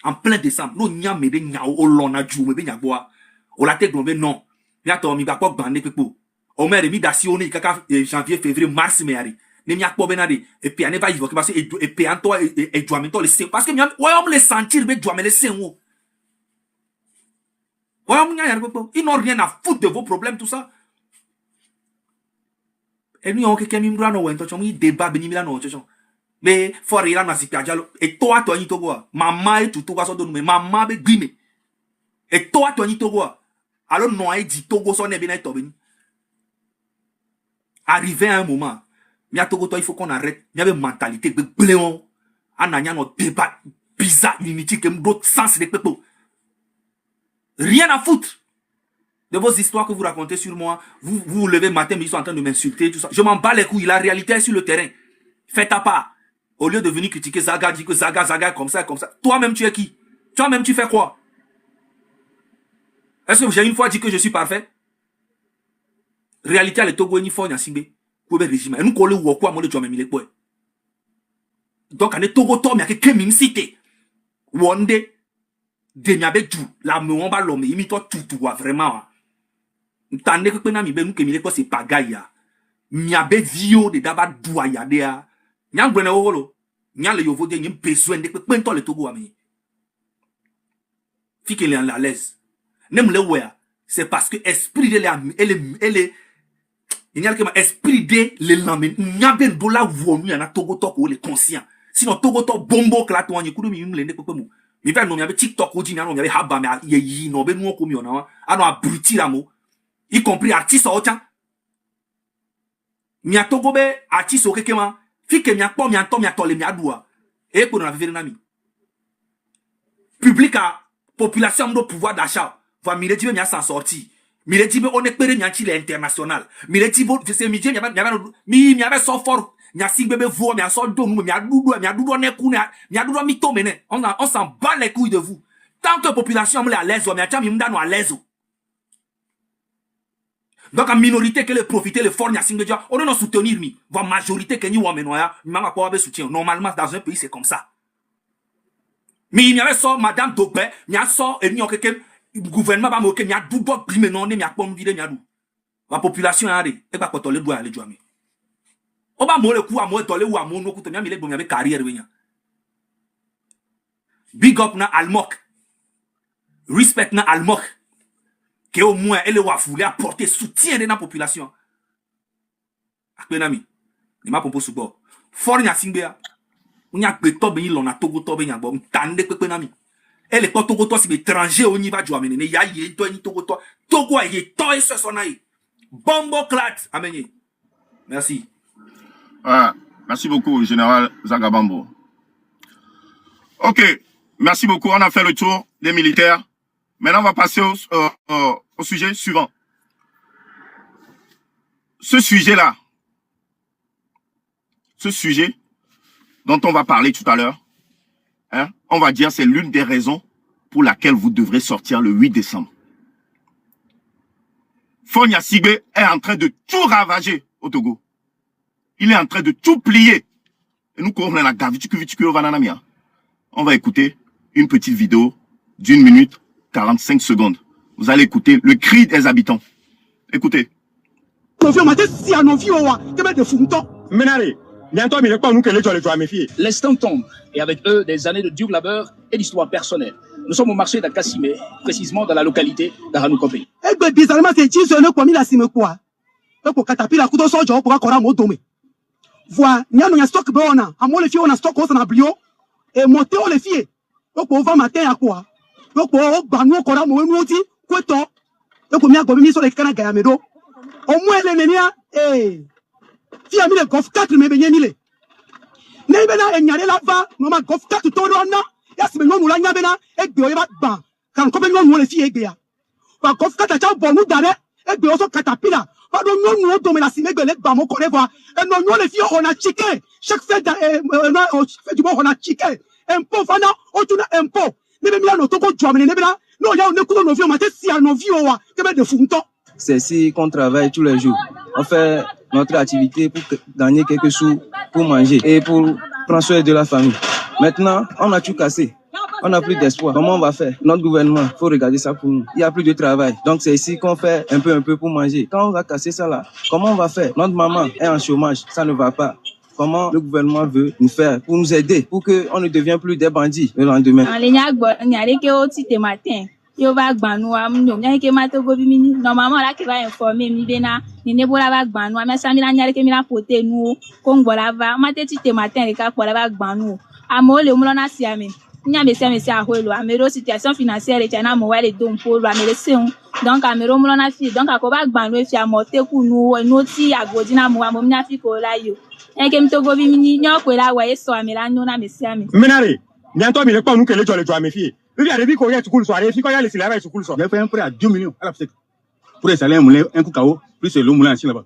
en plein décembre, no, nyam, me, ben, nyao, au lona, djou, me, ben, nyaboa, au la tête, non. Bientôt, mi va pas bander que pour. Au maire, mi d'assione, kaka, janvier, février, mars, mais allez. Ne m'y a pas benade. Et puis, on va y voir, parce que, et puis, en toi, et doit mettre les seins. Parce que, ouais, on me les sentir, mais doit me les seins, Ils n'ont rien à foutre de vos problèmes, tout ça. Et nous, on a quelqu'un qui nous débat, mais faut aller là dans et toi, toi, tu vois, maman et tout, toi, mais maman, be grime. Et toi, toi, tu vois, alors, non, il dit, Togo, son est bien, arrivé à un moment, il faut qu'on arrête, il y avait une mentalité, on a un débat bizarre, inutile, qui d'autres sens de peuple. Rien à foutre de vos histoires que vous racontez sur moi. Vous vous levez le matin, mais ils sont en train de m'insulter, tout ça. Je m'en bats les couilles, la réalité est sur le terrain. Fais ta part. Au lieu de venir critiquer Zaga, dire que Zaga, comme ça. Toi-même, tu es qui? Toi-même, tu fais quoi? Est-ce que j'ai une fois dit que je suis parfait? Réalité, le Togo, il faut un simbe. Pour le régime. Et nous, collons ou quoi, moi, le joie, mais il est quoi? Donc, on est Togo, toi, mais il y a que même cité. One day, Demiabe tout, la me on va l'homme, il m'y toi tout, vraiment. T'en que pena mi ben que mi c'est pagaya. Miabe vio de daba douaya dea. Nyang brene wolo. Nyang le yovo de nyem besoin de pento le Togo ami. Fike le en à l'aise. Nem le wea. C'est parce que esprit de elle il y a que esprit de le lamen. Nyabe dola wonu ya na Togo toko le conscient. Sinon Togo to bombo klato anyi kudu mi mle ne pepemu. Mi va non, il y avait TikTok, il y avait Haba, mais il y avait nous comme on a abruti la mot, y compris artiste au tien. Mi a togobe artiste au kekema, fi que mi a pas mi a tom mi a tolé mi a doua. Et pour nous avoir nami. Public à population de pouvoir d'achat, va mi le dire mi a s'en sorti. Mi le dire on est péré mi a chile international. Mi le dire je sais mi dire mi avait so fort. Nya si bébé voix mais so do nous mais a doudou ne kou mi a doudou mi to mene on s'en bat les couilles de vous tant que population me à l'aise mais a mi mda no à l'aise donc en minorité que le profiter le fort nya si bébé on non soutenir mi va majorité que ni wa menoya mama pas avoir soutien normalement dans un pays c'est comme ça mais il y avait ça madame Dobé mi a ça et ni on quelqu'un gouvernement ba mo que mi a doudou prime non mi a pas vide mi a dou la population a et pas potole doit aller joami. Oba mo le coup à moi tolé ou à mon no kuto mi le bon avec carrière wenya. Big up na Almok. Respect na Almok. Que au moins elle wa foulé apporter soutien de la population. Akbenami. Ni ma pompo subo. For nya simbea. Unya beto be lo na Togo to be nya bo tande pepenami. Elle est pas Togo to si étranger au niveau du amene ya ye to ni Togo to. Togo ye to e so sonai. Bombo clat amenye. Merci. Ah, merci beaucoup, Général Zagabambo. Ok, merci beaucoup. On a fait le tour des militaires. Maintenant, on va passer au sujet suivant. Ce sujet-là, ce sujet dont on va parler tout à l'heure, hein, on va dire c'est l'une des raisons pour laquelle vous devrez sortir le 8 décembre. Fonia Sigbe est en train de tout ravager au Togo. Il est en train de tout plier. Et nous, on va écouter une petite vidéo d'1 minute 45 secondes. Vous allez écouter le cri des habitants. Écoutez. L'instant tombe, et avec eux, des années de dur labeur et d'histoire personnelle. Nous sommes au marché d'Akassimé, précisément dans la localité d'Aranukopé. Voilà, il y a un stock bon, à moi les filles on a stock on a brio et monter on les filles. Donc on va matin à quoi? Donc on va nous encore moi nous dit quoi toi? Donc on a gomi sur les canaux gayamedo. Au moins les nenia fille a mis le golf 4 mais bien mis les. N'est bena enyare là-bas, nous ma golf 4 tout on a. Ya si nous la nya bena et bio ba ban. Quand comme nous les filles et bia. Ba golf 4 a bon nous dare et bio so catapila. Pardon, nous, nous, la cime belette, bah, mon collègue, et non, nous, les filles, on a chiqué. Chaque fête, du bon, on a chiqué. Impôt, fana, on tourne impôt. Mais même là, nous, tout, tu as mené, là, non, il y a un écoute, nos vies, on m'a dit, si, à nos vies, on va, que de fouton. C'est ici qu'on travaille tous les jours. On fait notre activité pour gagner quelques sous, pour manger et pour prendre soin de la famille. Maintenant, on a tout cassé. On n'a plus d'espoir. Comment on va faire? Notre gouvernement, faut regarder ça pour nous. Il n'y a plus de travail. Donc c'est ici qu'on fait un peu pour manger. Quand on va casser ça là, comment on va faire? Notre maman est en chômage, ça ne va pas. Comment le gouvernement veut nous faire pour nous aider, pour qu'on ne devienne plus des bandits le lendemain? yo va gbanu am no nya ke ma to go bi mi normalement là qui va informer mi bena ni ne bola va gbanu am sa mi la nya ke mi la pote nu ko ngbola va ma te ti te matin le ka ko la va gbanu amo le mu na si ami nya me si a hwelo amero situation financière et na mo wale don po lo amere seun donc amero mu na fi donc akoba gbanu e fi amote ku nu ti agodi na mo amo mi na fi ko la yo en ke mi to go bi mi nyo ko la wa e so amela no na me si ami Menare, bientôt il est pas nous que les gens les mes filles. Lui a dit qu'on y a tout cool soir, il y a les salaires sur cool soir. J'ai fait un prêt à 2 millions à la FSEC. Pour les salaires moulin un coup KO, plus le moulin ici là-bas.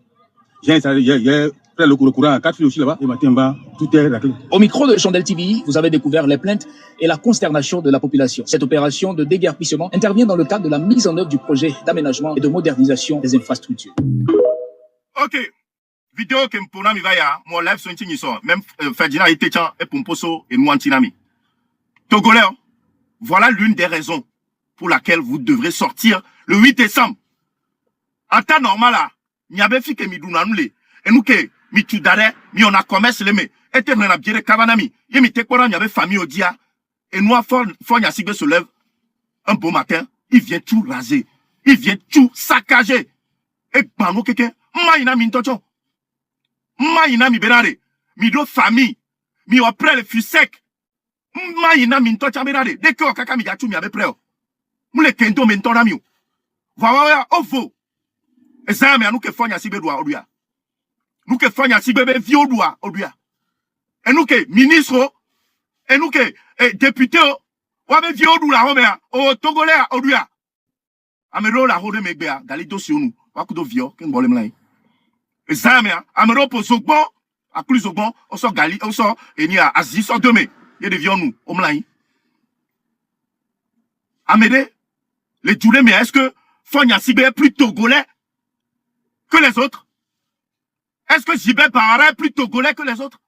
J'ai fait le courant à 4 filles aussi là-bas et matin bas, tout est raclé. Au micro de Chandel TV, vous avez découvert les plaintes et la consternation de la population. Cette opération de déguerpissement intervient dans le cadre de la mise en œuvre du projet d'aménagement et de modernisation des infrastructures. Ok. Vidéo que mpona mi vaya, mon live son tini so, même Ferdinand Itecha et Pomposo et Nouantinami. Togolais, voilà l'une des raisons pour laquelle vous devrez sortir le 8 décembre. En temps normal là, n'y avait fi que mi dunanule, et nous que mi tudare, mi on a commerce le me, et te na biere kavanami, et mi te kora n'y avait famille au dia, et nous fort n'y a sigé se lève, un beau matin, il vient tout raser, il vient tout saccager, et bano quelqu'un, maïna mintocho. Maïna mi benare, mi do famille, mi opre le fût sec. Maïna mi ntocha benare, dès que kaka mi gatu mi abe preo. Moule kendo mi ntona miu. Wawa ovo. Ezame anu ke fonya sibe doa oduya. Nou ke fonya sibe be vi oduya oduya. Et nous que ministre, et nous que député, wabe vi oduya homea, o togolais oduya. Amero la hode megbea, galido si onu, wakudo vio, ken bolem lai. Zamia, amero po zogbon, a plus zogbon, on sort gali, on sort, et ni a Aziz, on demain, il y a des vieux nous, omlaï. Amédé, les toulés, mais est-ce que Fonya Sibé est plus togolais que les autres? Est-ce que Jibé Bahara est plus togolais que les autres?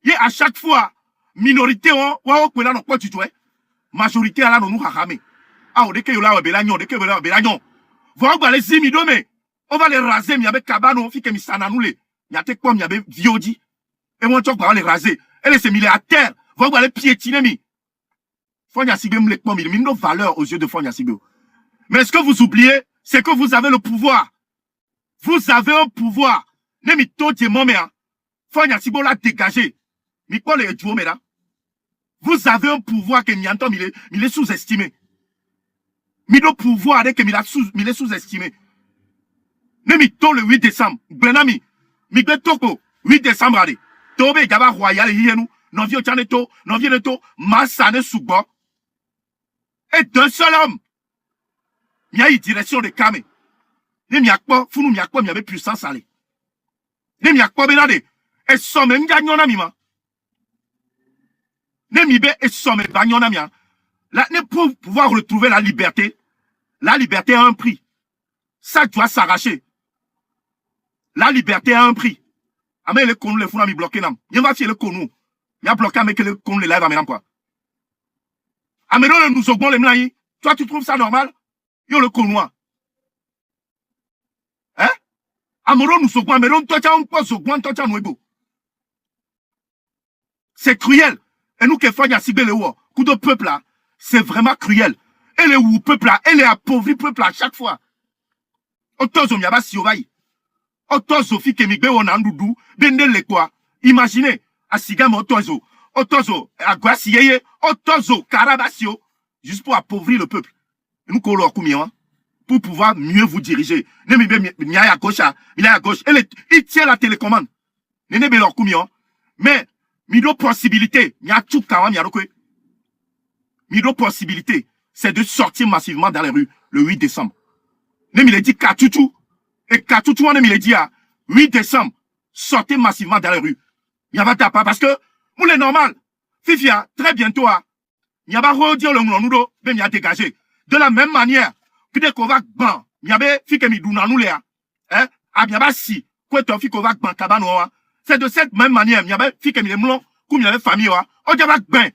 Il y a à chaque fois, minorité, on peut là, non, quoi tu dois, majorité, là, non, nous, hahamé. Ah, on dit que là, on belagnon, on dit que là, on belagnon. Vous allez les imidome. On va les raser, mais avec Kabano, fi que mi sananoule. Il y a quoi, il y avait viodi. Et moi, on va les raser. Et les mis à terre. Vous allez piétiner, mi. Fonya Sibé me les pomme, il mis nos valeurs aux yeux de Fonya Sibé. Mais ce que vous oubliez, c'est que vous avez le pouvoir. Vous avez un pouvoir. Ne mi to de mon mère. Fonya Sibé l'a dégagé. Mi quoi les duo, mais là. Vous avez un pouvoir que mi entend, il est sous-estimé. Mi do pouvoir, que il est sous-estimé. Nemi to le 8 décembre, Benami, mi gbe toko, 8 décembre allez. Tobe gaba royal hienu, non vieux chaneto, non vieux neto, massane sougbo. Et d'un seul homme, il y a une direction de Kame. Nemi akpo, funu mi akpo, mi avait puissance allez. Nemi akpo benade, et somme m'gagnona mima. Nemi be et somme bagnona mia. Là, pour pouvoir retrouver la liberté a un prix. Ça doit s'arracher. La liberté a un prix. Amé le konou le funa mi bloqué nam. Y'en va fier le konou. Y'a bloqué avec le konou le live amenam quoi. Aménon le nous augmente les mlaïs. Toi tu trouves ça normal? Yo le konou. Hein? Aménon nous augmente. Aménon toi tu as un poste augmente toi tu as nouébo. C'est cruel. Et nous qui faisons à Sibé le ou, coup de peuple là, c'est vraiment cruel. Et le ou peuple là, et les appauvris peuple à chaque fois. Otozo miaba si ovaï. Otozo fi kemigbe onandudu, dende le quoi. Imaginez, asigam otozo. Otozo, aguasiyeye, otozo, karabasio. Juste pour appauvrir le peuple. Nous collons combien, pour pouvoir mieux vous diriger. Il y a à gauche, il y a à gauche. Il tient la télécommande. Nene belor combien. Mais, mido possibilité, il y a tout quand même, il y a quoi. Mido possibilité, c'est de sortir massivement dans les rues le 8 décembre. Nem il a dit Katutu. Et Katutu, nem il a dit 8 décembre, sortez massivement dans les rues. Il y a pas parce que, nous les normal, Fifia, très bientôt, il y a pas redire le mouloudo, ben il y a dégagé. De la même manière, que dès qu'on va ban, il y avait fike mi douna nous les, hein, a bien pas si, quoi t'en fike qu'on va ban kabano, c'est de cette même manière, il y avait fike mi les moulons, comme il y avait famille, on dit va ban.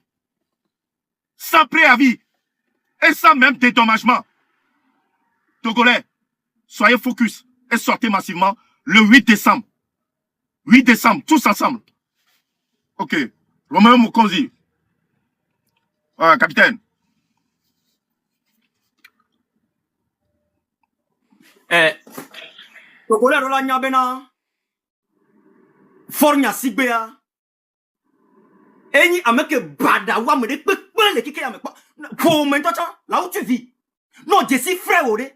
Sans préavis. Et sans même dédommagement. Togolais, soyez focus et sortez massivement le 8 décembre. 8 décembre, tous ensemble. Ok. Romain Mukonzi. Capitaine. Togolais rola nyabena. Fornya sigbea. Eni ameke bada wa me de pepe le kike ame. Pour maintenant là où tu vis. Non, je suis frère ode.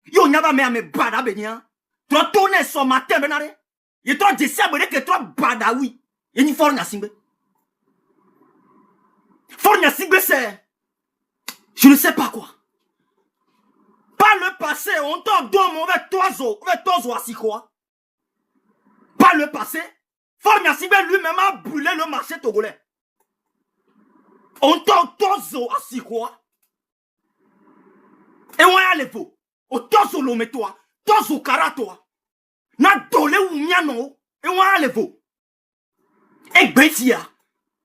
Yo nyaba me ame bada benya. Toi tourner son matin benare. Ye toi je sais que toi bada oui. Eni fornya singbe. Fornya singbe c'est je ne sais pas quoi. Par le passé, on t'en donne avec tozo à quoi. Par le passé, Fornya Singbe lui-même a brûlé le marché togolais. On t'en tozo à quoi. Et on a les faux. O tozo lo toi, tozo karato. Na dole ou miano, et on a les faux. Et Betia,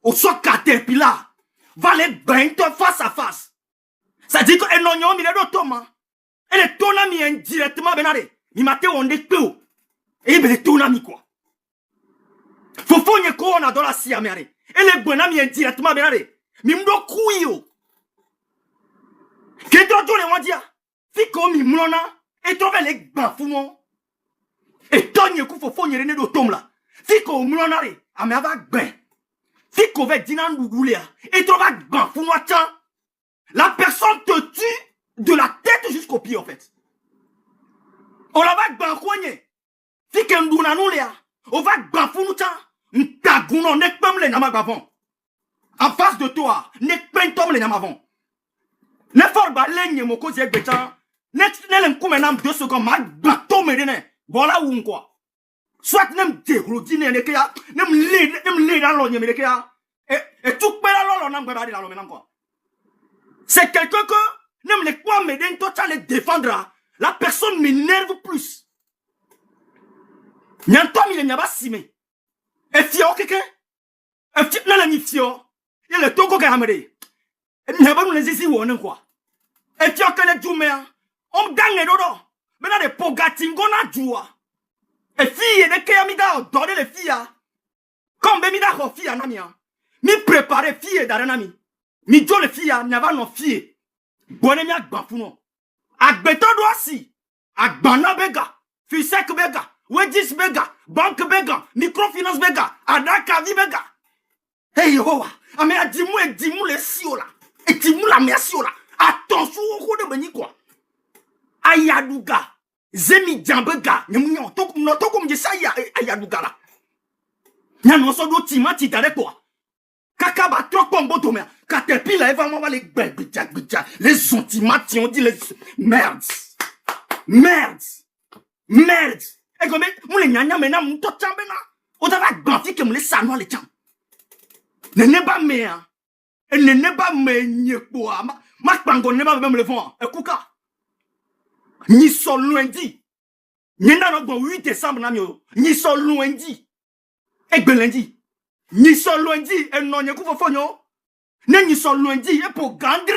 au soit caterpillar, va les bains face à face. Ça dit que non yon mi le Thomas. Et le tonami indirectement benare. Mi mate on de peu. Et le tonami quoi. Fofo nye ko on a dans la siamere. Et le bonami indirectement benare. Mi mdo kuyo. Que toi le wandia. Fiko mi mlona. Et trouve les bafoumo. Et tonye ku fofo nye rene do tom la. Fiko mlonare. Ame ava ben. Fiko ve dinan bougoulia. Et trouve bafoumo tan. La personne te tue de la tête jusqu'au pied, en fait. On la va bancoigner. Si qu'un nous léa, on va bafounuta. N'tagounon, n'est pas les namagavon. En face de toi, n'est pas tom les namavon. Ne for balegne, mon cause bétan. N'est pas un 2 secondes, ma bateau me donne. Voilà où quoi. Soit n'aime déroudiner, n'aime l'aider dans l'ogne, mais et tout père là, on n'a pas dit là, maintenant quoi. C'est quelqu'un que, même les quoi m'aider, toi, tu les défendras. La personne m'énerve plus. N'yantoi, il n'y a pas simé. Et fio, quelqu'un? Et fio, non, il fio. Il est tout quoi, il n'y a pas de les ici ou on quoi. Et fio, que les djouméens, on gagne les dodo. Maintenant, les pogatingo na djoua. Et fille, les kéamida, donner les filles. Comme bémida, fille, anamia. Mi préparer fille d'aranami. Mi jo les filles, n'y a pas non fille. Bonne mi agbafuno. Agbeto doasi. Agbana bega. Fisek bega. Wedis bega. Banque bega. Microfinance bega. Adaka vi bega. Hey yo. Ame a dimou les siola. Et dimou la merciola. Attention au coup de beni quoi. Ayaduga. Zemi djambega. Nyamnyo. Toko mjesa ayaduga la. Nyanon so do tima titare quoi. Kakaba trop pombo tomé. Caterpillar vraiment les bidja. Les sentiments on dit les merde. Et comme moule nyanya mena mto chambena. O dava ganti que moule sanwa le cham. Ne pas mea. Et ne pas me nyekbo. Ma pango ne pas même le vent. E kuka. Ni sol lundi. Ni na no 8 décembre na mio. Ni sol lundi. E lundi. Ni sol lundi et non nyeku fofonyo. Ne ni sol lundi et pour gandre.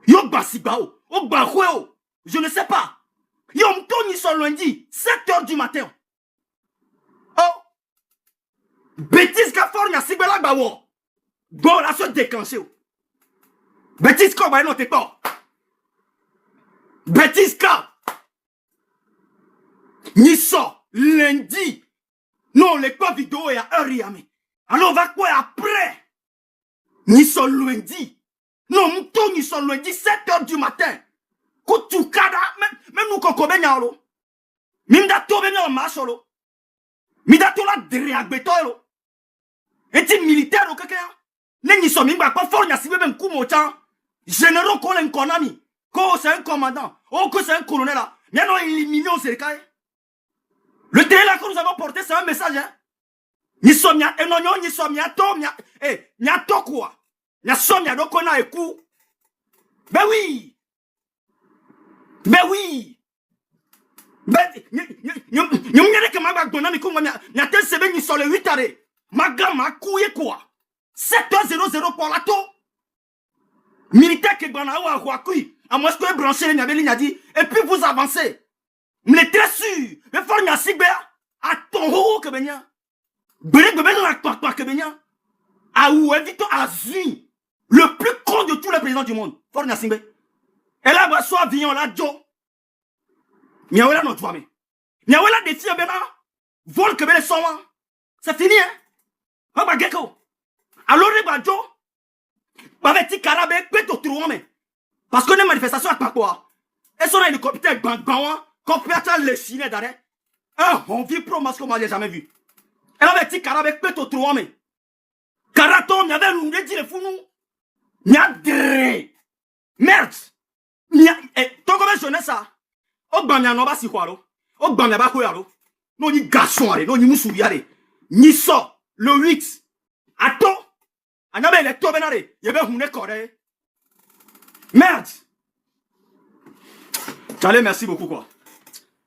Yo basibao. O bahweo. Je ne sais pas. Yo mto ni sol lundi 7h du matin. Oh. Bêtise ka fornya sibela bawo. Bon la se déclencher. Bêtise ka ba non te pas. Bêtise ka. Ni so lundi. Non, les quoi vidéo et à Ariame. Alors on va quoi après? Ni sol lundi. Non, mouton ni sol lundi 7h du matin. Koutou kada, même nous koko benyalo. Minda to benyalo macholo. Minda to la derrière betolo. Et ti militaire ou quelqu'un? Nengi so mimba pas fort, n'y a si même coup motan. Généraux qu'on l'enconami. Ko c'est un commandant. Oh, que c'est un colonel là. N'y a non éliminé au cercail. Le télé là que nous avons porté, c'est un message, hein. Ni somnia, et non, ni somnia, tomia, ni a to quoi. Ni a somnia, donc on a écou. Ben oui. Ben, n'y a que ma bague donna, mais comme n'y a tel sebe ni sur le 8 arrêts. Ma gamme m'a couillé quoi. 7h00 pour la to. Militaire qui bana ou à Huakui. À moins que branché les Niabeli n'a dit, et puis vous avancez. Mais très sûr, mais faut n'y a sigba à ton haut que benya. Bele de la papa que benya. À où évite à Zui, le plus con de tous les présidents du monde. Faut n'y a sigba. Et là, bah, soit Vignon là, Joe. Miawela non toi mais. Miawela des filles bena. Vol que belle son. C'est fini hein. Papa gecko. Alors les badjo. Baveti ti karabe peto truan mais. Parce que les manifestations à quoi? Elles sont dans le comité bang bang. Complètement les chines d'arrêt. On vit pro masque moi j'ai jamais vu. Elle avait dit karabe peto truan mais. Karaton n'y avait nous dit les fous nous. Nya dre. Merde. Nya ton comme jeunesse ça. O bamia no ba si kwaro. O bamia ba ko yaro. No ni garçon are, no ni musu yare. Ni so le 8. Attends. Anabe le to benare. Yebe hune kore. Merde. Allez, merci beaucoup quoi.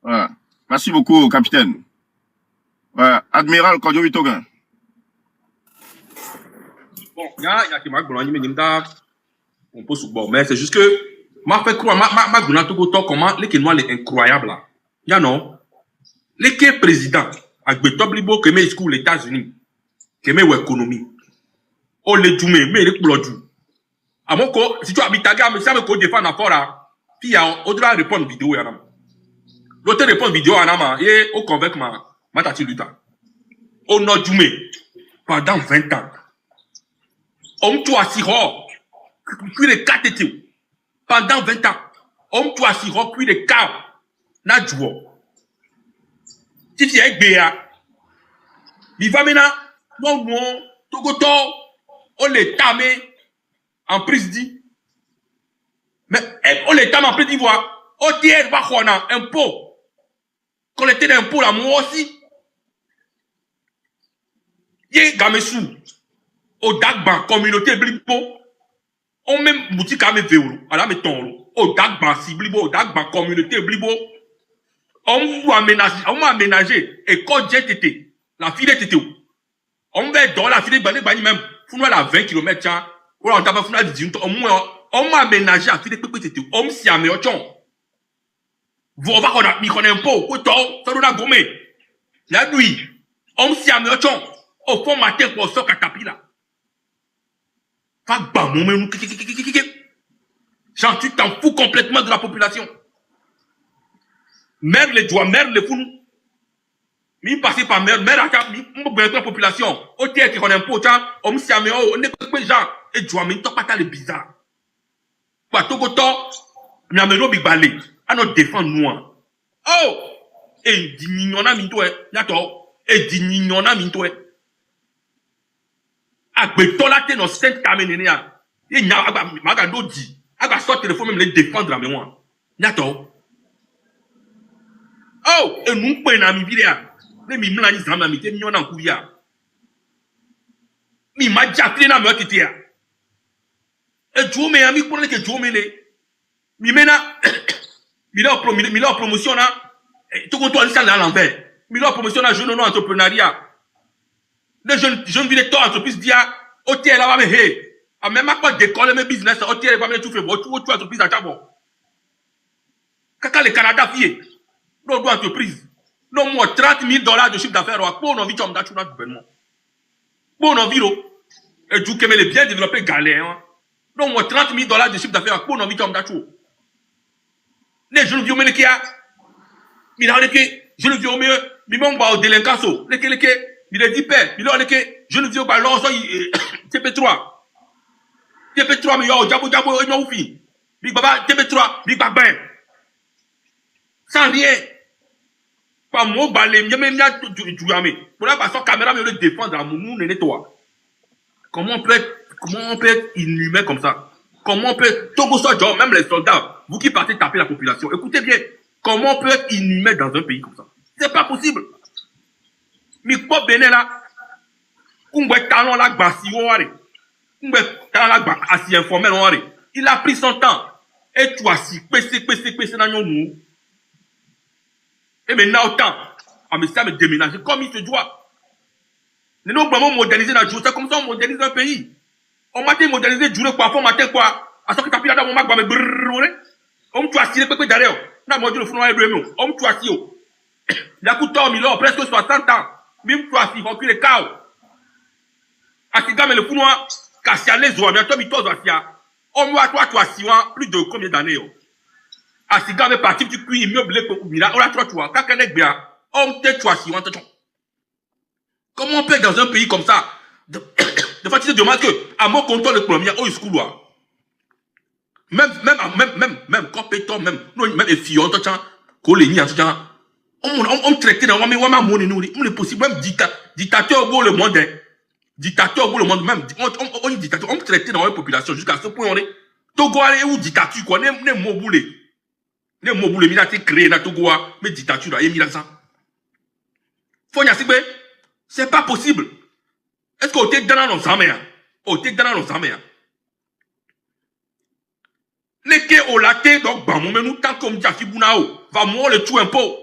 Ouais. Merci beaucoup capitaine. Ouais, admiral Kodjo Vitogan. Bon, il y a qui m'a on peut bon, mais c'est juste que m'a fait croire ma gouna tout autant comment les Kenois les incroyables là. Ya non. Les qui président avec Betob Libo que mes school les États-Unis que mes économie. Oh les Djoumé mais les Blodju. À mon co si tu habites à Gam ça me co défendre à fora. Puis il y a autre répondre vidéo ya nam. L'autre répond vidéo à nam et au convainc ma tati luta. Au nord Djoumé pendant 20 ans. On tue Siro, puis les 4 étés. Pendant 20 ans, on tue Siro, puis les 4. N'a joué. Si tu es béa, il va maintenant, non, Togoto, on les tame en prise dit. Mais on les tame en prise d'ivoire. On tient un impôt. Collecter l'impôt là, moi aussi. Yé Gamesou. Au Dagban, communauté Blibo, on même boutique à mes vélos, à la mettons, au Dagban, si Blibo, au Dagban, communauté Blibo, on m'a aménagé, et quand j'ai été, la fille était où? On va dans la fille de Bani même, faut à 20 km, ou on t'a fait 10 minutes, on m'a aménagé à fille de Pépé, on s'y a mis au chon. Vous va qu'on a mis qu'on a un pot, au temps, ça nous a gommé. La nuit, on s'y a mis au chon, au fond matin pour ce catapila. Genre, tu t'en fous complètement de la population. Mère les doigts, mère les fous. Mi passer par mère à la population. Au théâtre qu'on a un pote, on me s'y a mis, on est pas gens. Et doigts, mais t'as pas les bizarres. Quoi, tout le temps, mi a mis big balai. À notre défendre nous. Oh! Et diminuona mintoe, n'attends. Et diminuona mintoe. Agbe te no sainte kamenenia ye nya aga do di aga so téléphone même les défendre la mémoire nyato oh e nu pe na mi bilia le mi mla ni zama mi te mi ona nkuya mi ma jafle na mo titia e jume ya mi ko le ke jume le mi mena mi la promotion na tout ko to ali ça dans l'envers mi la promotion na jeune entrepreneuriat. Les jeunes villes de entreprise disent, au tiers là, mais hey, à même pas décoller mes business, au tiers là, mais tout fait, tu entreprise à tabou. Quand les Canada fié, nos entreprises, non, moi, $30,000 de chiffre d'affaires, pour nos vies, on a tout notre gouvernement. Pour nos vies, et du que les bien développés galère, non, moi, $30,000 de chiffre d'affaires, pour nos vies, on a tout. Les jeunes vieux, mais qui a, mais là, je le dis au mieux, mais bon, bah, au délinquance, les il est dit père, il est que je ne dis pas l'on TP3. TP3 mais yo jabo et non fi. Big baba TP3, big baba. Sans rien. Pas mon balai, même du jamais. Pour la façon caméra me le défendre à mon nettoie. Comment on peut être inhumain comme ça? Comment on peut Togo soit genre même les soldats, vous qui partez taper la population. Écoutez bien, comment on peut être inhumain dans un pays comme ça? C'est pas possible. Mi ko bene la kungbe talon la gba si wore kungbe talon la gba asi informel wore il a pris son temps et tu as si pc na nous et maintenant autant à me ça me déménager comme il se doit nous vraiment moderniser la journée c'est comme ça on modernise un pays on m'a moderniser journée quoi fond matin quoi à ce que tu as pris là on m'a gba me on tu as si pépé derrière na mo le fou no e on tu as si o la couteau milo presque 60 ans. Même toi, si on le chaos. À ce gars, le pounois, cassia les oies, bientôt, mi tos, on voit toi, si plus de combien d'années, Asiga avec parti tu puis immeuble pour mira. On a trois toi. Quand on est bien, on te toi si on te. Comment on peut dans un pays comme ça de fois tu te demandes que à mon compte le premier au school là. Même quand péton même même les filles on te tient qu'on les nie en temps. On traite dans on est possible même dictateur au le monde. Dictateur au le monde même on dictateur on traite dans une population jusqu'à ce point on est Togo est où dictature quoi ne moboulé. Ne moboulé mi a été créé na Togo mais dictature là il mis là ça. Faut y asibe c'est pas possible. Est-ce qu'on t'est dans nos armées? On t'est dans nos armées. Les que au laté donc bah mais nous tant comme Jafi Bunao va moi le tout impôt.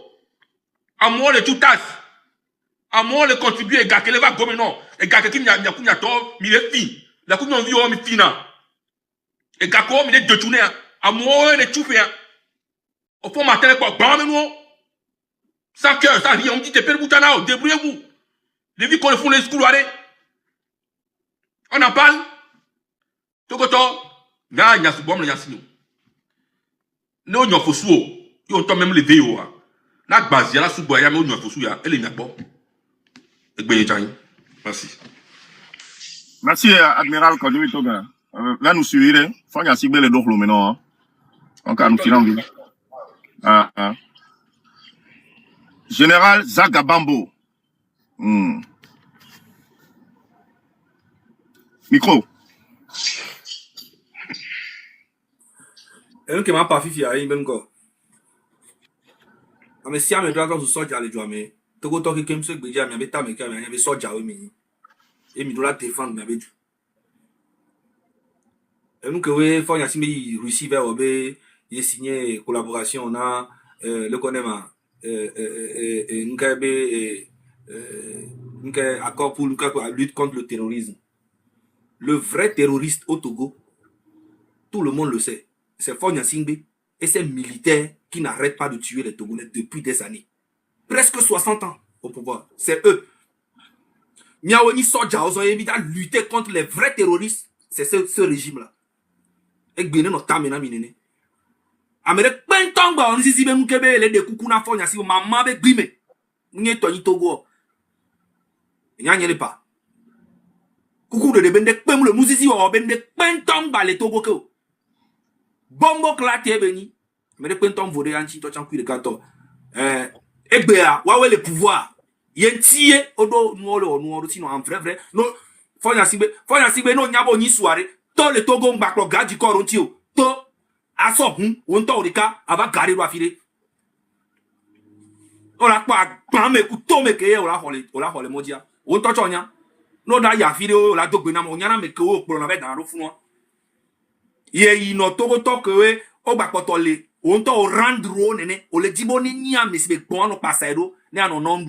À moi le tout taxe. À moi le contribuer gars que les va gomme non. Et gars qui n'y a to mi les filles. La coupe non vio mi fina. Et gars quoi mi les détourner. À moi le tout faire. Au fond matin quoi bah mais nous. Sans cœur, sans rien, on dit te père boutana, débrouillez-vous. Les vies qu'on le font les schools on en parle. Togoto, na nyasu bom le nyasino. No nyo fosuo, yo to même levé yo. Na gbazi la subo ya me nyo fosu ya, ele nyakbo. Egbe chan. Merci. Merci, Admiral Kodimi Toga. Là, nous suivrons. Faut y asibe le dohlo maintenant. Donc, nous tirons vite. Général Zagabambo. Micro. Et nous qui m'a pas fifi à même quoi. Mais si à me doit dans ce soja les mais Togo toki kem se gbeja mi abeta me kam ya be soja we mi. Et mi doit défendre mi abedu. Et nous que we faut y asimi Russie vers obe, il signé collaboration on a le connaît accord pour la lutte contre le terrorisme. Le vrai terroriste au Togo, tout le monde le sait, c'est Fogna Singbe et ces militaires qui n'arrêtent pas de tuer les Togolais depuis des années. Presque 60 ans au pouvoir. C'est eux. Miaoni Soja, ils ont évidemment lutter contre les vrais terroristes. C'est ce régime-là. Et bien, nous t'amène à minene. Amérique, ben tangba, on dit ben mukebe les de kukuna Fogna si maman be grime. N'y est toni Togo. N'y a pas. Coucou de bende pem le musisi o bende pentom ba le Togo ke bombo klate beni me de pentom vode anchi to chan de kanto egbea wa we le pouvoir yentie odo nuoro tino en vrai no Fogna Singbe no nyabo nyi soare to le Togo ngba gaji ko ronti o to aso won to rika aba gari ro afire ora pa gban me ku to me ke ora hole modia won to chonya no da ya video la dogbe na mo nyana me ke o poro na be dan ro fun won ye ino Togo to ke o gba poto le o nto o randro nene o le dibo ni nia me se gbon no pasero ne anon non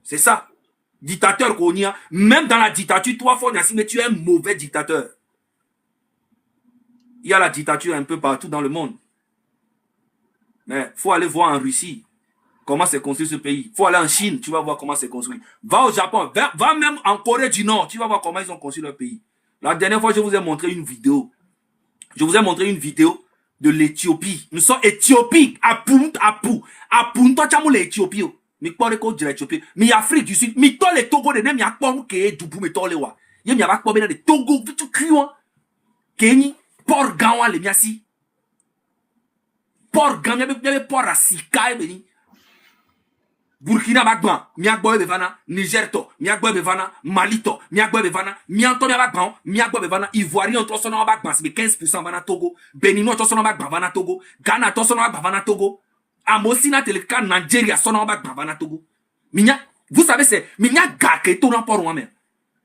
c'est ça dictateur ko nia même dans la dictature toi Fogna Singbe tu es un mauvais dictateur. Il y a la dictature un peu partout dans le monde, mais faut aller voir en Russie comment c'est construit ce pays. Faut aller en Chine, tu vas voir comment c'est construit. Va au Japon, va même en Corée du Nord, tu vas voir comment ils ont construit leur pays. La dernière fois, je vous ai montré une vidéo. Je vous ai montré une vidéo de l'Éthiopie. Nous sommes éthiopiques. Punto chamu l'Éthiopie. Mi kpore ko jira Éthiopie. Mi Afrique du Sud. Mi to le Togo de ne mi akpon ke dubu mi to le wa. Ye mi abakpo be na de Togo vitu kriwa. Keni port gawa le miasi. Port gawa be port asika e beni. Burkina Bagban, miagbo bevana, Niger to, miagbo bevana, Mali to, miagbo bevana, mianto Bagban, miagbo bevana, Ivoirien to sono Bagban, c'est 15% vana Togo, Benino to sono Bagban vana Togo, Ghana to sono Bagban vana Togo, Amosina teleka Nigeria sono Bagban vana Togo. Minya, vous savez c'est minya gake to na port moi-même.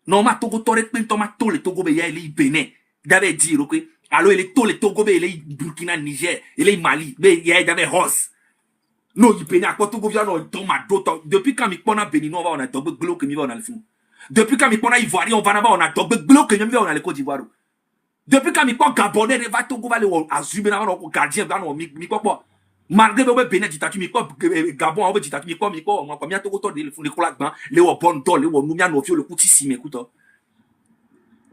Non ma Togo tore pento ma to le Togo be ya ele Benin. D'avait dire OK. Alors il est to le Togo be ele Burkina Niger, ele Mali, be ya d'avait hos. Non, il pénètre à quoi Togo vient dans ma dote. Depuis quand mi pona Bénin, on a double glow que mi va on a le fou. Depuis quand mi pona Ivoirien, on va on a double glow que mi va on a le Côte d'Ivoire. Depuis quand mi pona Gabonais, va Togo va le azube na on gardien va on mi quoi. Malgré be Bénin dictature mi quoi Gabon on dictature mi quoi on combien Togo to le fou le cola gban le wo bon dol le wo numia no fio le kuti si me écoute.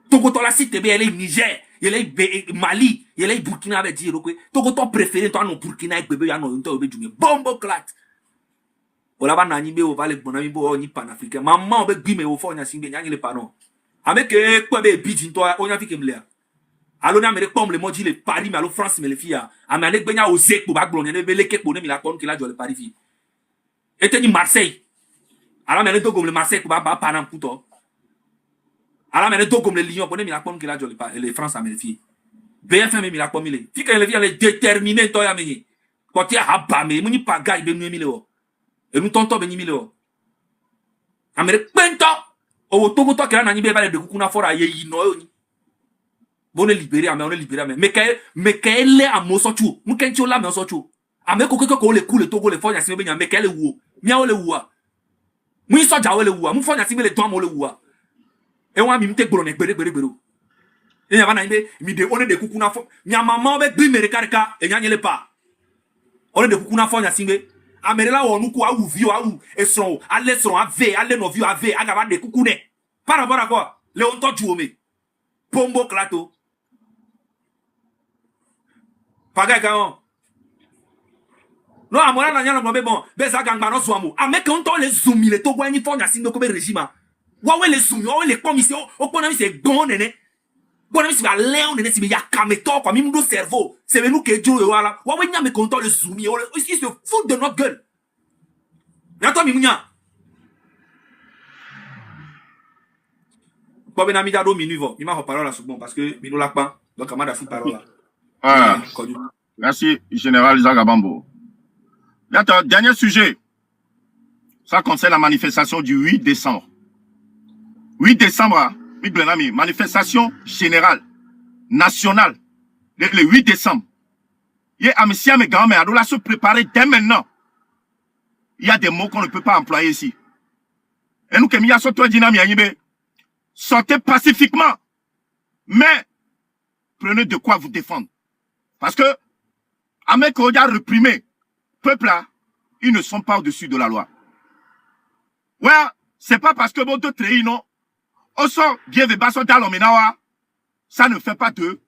Togo to la cité be elle Niger. Mali, il est Burkina avec dire que toi ton préféré toi non Burkina et bébé ya non to be jumé bombo clat. Ola ba nani be o va le bonami bo ni panafricain. Maman be gbi me o fo nya simbe nya le pardon. Avec quoi be bidin toi on a fi kemle. Allo na mere pom le modi le Paris mais allo France me le fia. Amane gbenya o zek po ba gblon ne be le ke po ne mi la kon ki la jo le Paris fi. Et ni Marseille. Alors mais to comme le Marseille pour ba panam puto. Alors mais to comme le Lyon pour ne mi la kon ki la jo le France a me le fi. BFM mi la kon mi le. Fi que le fi le déterminé to ya me. Ko ti ha ba me mu ni pa ga be nu mi le o. Et nous tonton beni mileo. Amere pento. O togo to kera na nyi be ba le de kukuna fora ye yi no yoni. Bonne libéré ame on libéré ame. Me kaele amoso chu. Mu kenchi ola me oso chu. Ame kokeko ko le kule togo le fonya sime benya me kaele wo. Mia o le wo. Mu so ja o le wo. Mu fonya sime le don mo le wo. E wa mi mte gboro ne gbere. E ya bana ibe mi de one de kukuna fo. Mia mama be gbi mere karika e nya nyele pa. One de kukuna fonya sime Amerela wonuku a uvio a u esron ale sron ave ale no vio ave agaba de kukune par rapport à quoi le on to juome pombo klato paga kan no amora na nyana be bon be za gangba no soamu ameke on to le zoomi le to gwa ni fonya sin no ko be régime wa we le zoomi o le commission o pona mi se gbon nene bon mi si ba leon nene si be ya kameto kwa mi mdo cerveau c'est nous que Dieu wala wa we nya me konto le zoomi il se fout de notre gueule Nato mi munya Ko be na mi da do minuvo mi ma ho parole sur bon parce que mi no la pa donc amada si parole là. Merci général Zagabambo. Attends, dernier sujet. Ça concerne la manifestation du 8 décembre. 8 décembre, manifestation générale, nationale, le 8 décembre. Il y a Amicia mais grand-mère, on doit se préparer dès maintenant. Il y a des mots qu'on ne peut pas employer ici. Et nous, comme il y a ce toi dynamique, sortez pacifiquement. Mais, prenez de quoi vous défendre. Parce que, avec qu'on a reprimé, peuple là, ils ne sont pas au-dessus de la loi. Ouais, c'est pas parce que votre trahi, non. Ça ne fait pas d'eux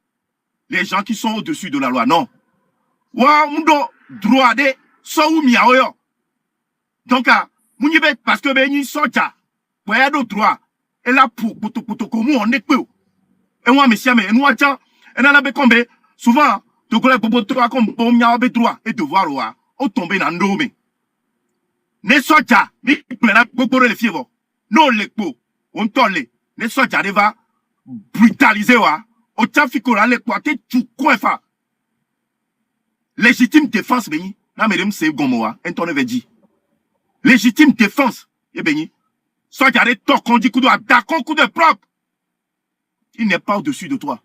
les gens qui sont au-dessus de la loi, non. Donc, parce que ben sont ouais d'autres droits et là pour comment on est peu et moi monsieur mais nous attend et là bekombe souvent to ko pour droit comme bon nya be droit et devoir wa o tomber na ndome ne soja mi plena gbogbo le fièvre non le po on tolle ne soja va brutaliser wa o tafiko la le po te tu coinfa légitime défense beni na medem se gomoa entone veji légitime défense et beni soja de to kondi coup de propre il n'est pas au-dessus de toi.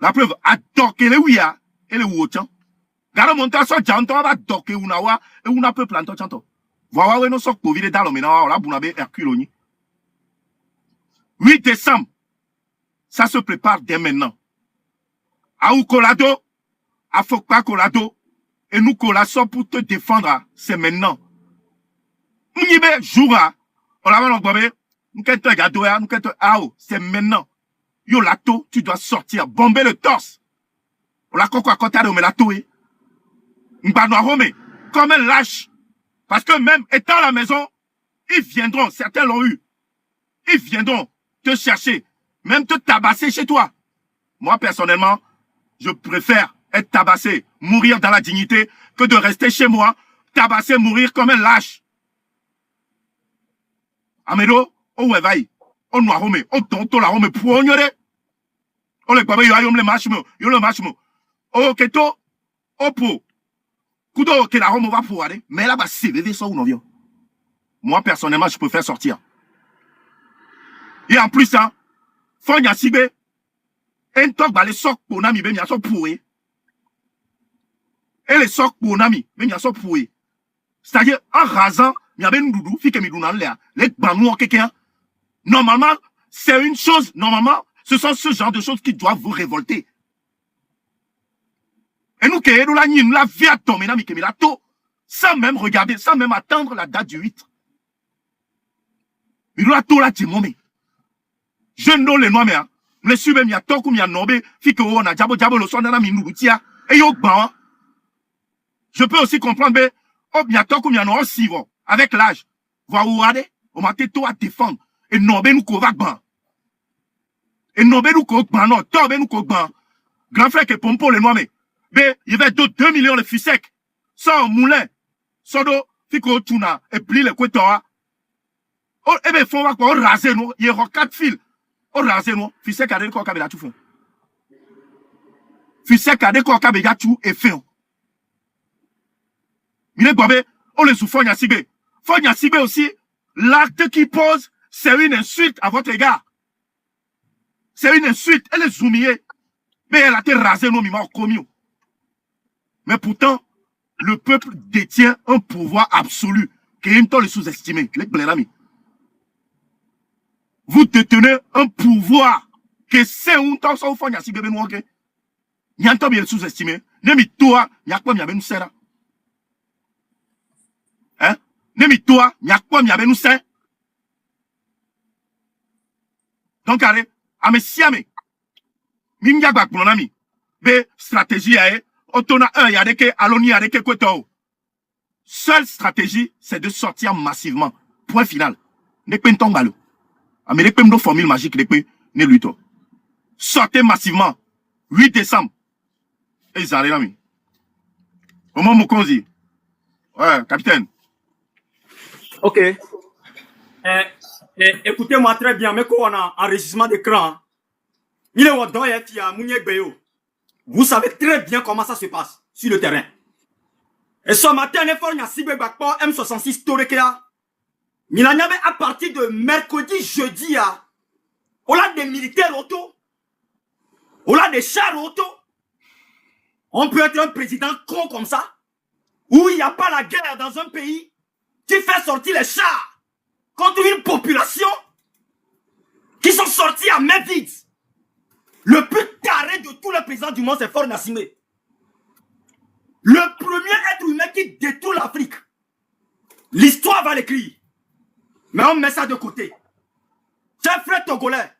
La preuve, à docker le ouïa et le ouotan. Garo monta so janto va docker unawa et una peuple anto chanto. Voilà we no sok covid dans le mena la bunabe herculoni. 8 décembre. Ça se prépare dès maintenant. À ou colado, à Fokpa colado et nous colasso pour te défendre, c'est maintenant. Mnibe joura, on la va non bobe. C'est maintenant. Yo lato, tu dois sortir, bomber le torse. On la coco à côté de lato, comme un lâche. Parce que même étant à la maison, ils viendront, certains l'ont eu. Ils viendront te chercher, même te tabasser chez toi. Moi, personnellement, je préfère être tabassé, mourir dans la dignité, que de rester chez moi, tabasser, mourir comme un lâche. Amédo, oh ouais, vaille. On noir home, on tonto la home pour ignorer. On le babé, yo le machimo, oh keto, oh po. Kudo que la home va pour aller, mais là, bah, c'est bébé, ça ou non, vieux. Moi, personnellement, je préfère sortir. Et en plus, hein, faut y asibe, un toc, bah, les socs pour nami, ben, y a so pourri. Et les socs pour nami, ben, y a so pourri. C'est-à-dire, en rasant, y a ben doudou, fi que mi dounan l'air, les banou en quelqu'un. Normalement, c'est une chose, normalement, ce sont ce genre de choses qui doivent vous révolter. Et nous, nous la vie à tomber, sans même regarder, sans même attendre la date du 8. Mais nous, la to la timomé. Je ne les noirs, mais, Le sube mi atoku mi anobe, fike o na jabo le son na mi nurutia, et yo ban. Je peux aussi comprendre, mais, oh, mi atoku mi anobe sivo, avec l'âge. Va ou rade, on m'a tout à défendre. Et non, ben nous ko va ban. Et non, ben nous ko ban, non, to ben nous ko ban. Grand frère que pompo le noir, mais, il y avait 2 millions de fils secs. Sans moulin. Sans do, fiko tuna, et pli le kwetoa. Oh, eh ben, faut voir qu'on rase nous, il y a 4 fils. On rase nous, fils secs à des corps kabela tout fond. Fils secs à des corps kabela tout et fait. Il est bobé, on les souffre, y a sibé. Faut y a sibé aussi, l'acte qui pose, c'est une insulte à votre égard. C'est une insulte, elle est zoomée. Mais elle a été rasée, nous, mimans commis. Mais pourtant, le peuple détient un pouvoir absolu, qui est une le sous-estimé. Vous détenez un pouvoir, que c'est un temps, ça vous fait, y a si bébé nous, ok? Y a un temps, il est sous-estimé. Nemi toi, y a quoi, y a ben nous sert. Hein? Nemi toi, y a quoi, y a ben nous sert. Donc, allez, à mes siamés. Minga bak blonami. Be stratégie ae. Otona 1 yadeke aloni yadeke kweto. Seule stratégie, c'est de sortir massivement. Point final. Ne pen tong balo. Ame ne pen do formule magique ne pen ne luito. Sortez massivement. 8 décembre. Et ils arrivent là. Comment Mokonzi? Ouais, capitaine. Ok. Écoutez-moi très bien, mais qu'on a enregistrement d'écran. Vous savez très bien comment ça se passe sur le terrain. Et ce matin, il y a Sibé Bakpo M66 Torekea. À partir de mercredi, jeudi, on a des militaires auto, on a des chars auto. On peut être un président con comme ça, où il n'y a pas la guerre dans un pays, qui fait sortir les chars contre une population qui sont sortis à main vide. Le plus carré de tous les présidents du monde, c'est Faure Gnassingbé. Le premier être humain qui détruit l'Afrique. L'histoire va l'écrire. Mais on met ça de côté. Chers frères togolais,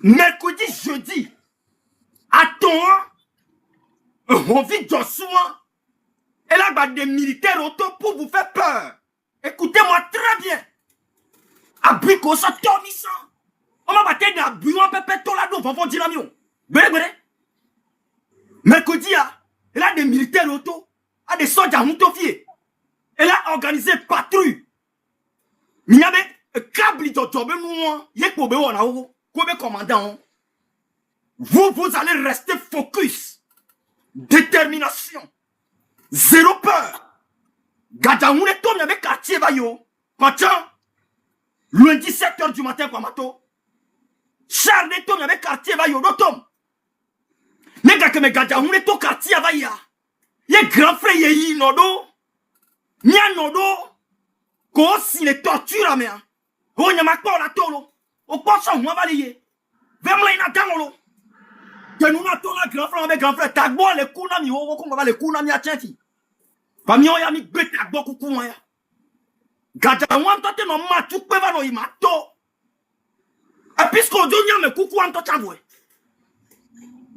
mercredi, jeudi, à Toan, on vit Joshua, et là, il y a des militaires auto pour vous faire peur. Écoutez-moi très bien. Abriko, ça tourne ça. On va battre dans le bureau, on peut péter là, on va faire du lamion. Mercredi, il y a des militaires auto, il y a des soldats moutofiés. Elle a organisé patrouille. Il y a des câbles de job, il y a des commandants. Vous allez rester focus. Détermination. Zéro peur. Gadjaoune tom, il y avait quartier vaillot. Quand lundi 7h du matin, pour mato. Charles tom, il y avait quartier vaillot. Tom. Les gars, que mes gadjaoune tom, quartier vaillot. Il y a grand frère, il y a nodo. Nya nodo. Ko si les tortures, mais. Oh, il y a ma part la tolo. Au point ça, on va balayer. Vemla ina dangolo. Que nous n'attendons la grand frère avec grand frère. Tagbo les kounami, oh, qu'on va les kounami à tienti. Parmi eux, il y a mis bête tagbo koukoumaya. Gadjaouan tote no matou peva no imato. Et puisqu'on dit me coucou en tochavoué.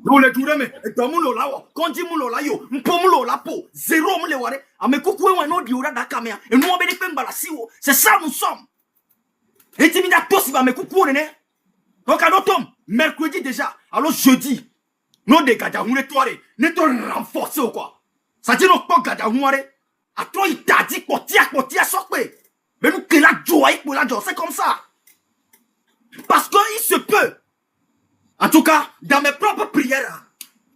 Nous les tourés, mais, domoulo la wo, kondi moulo la yo, mpomoulo la po, zéro moule ware, a me coucou en no diura da kamea, et nous on béni pemba la siwo, c'est ça nous sommes. Et tu m'as tous va me coucou ne. Donc à l'automne, mercredi déjà, alors jeudi, nous des gadjaoune toiré, n'est on renforcé ou quoi? Ça dit non pas gadjaoune à toi il t'a dit potia sokwe. Mais nous que la joie pour la joie, c'est comme ça. Parce que il se peut. En tout cas, dans mes propres prières,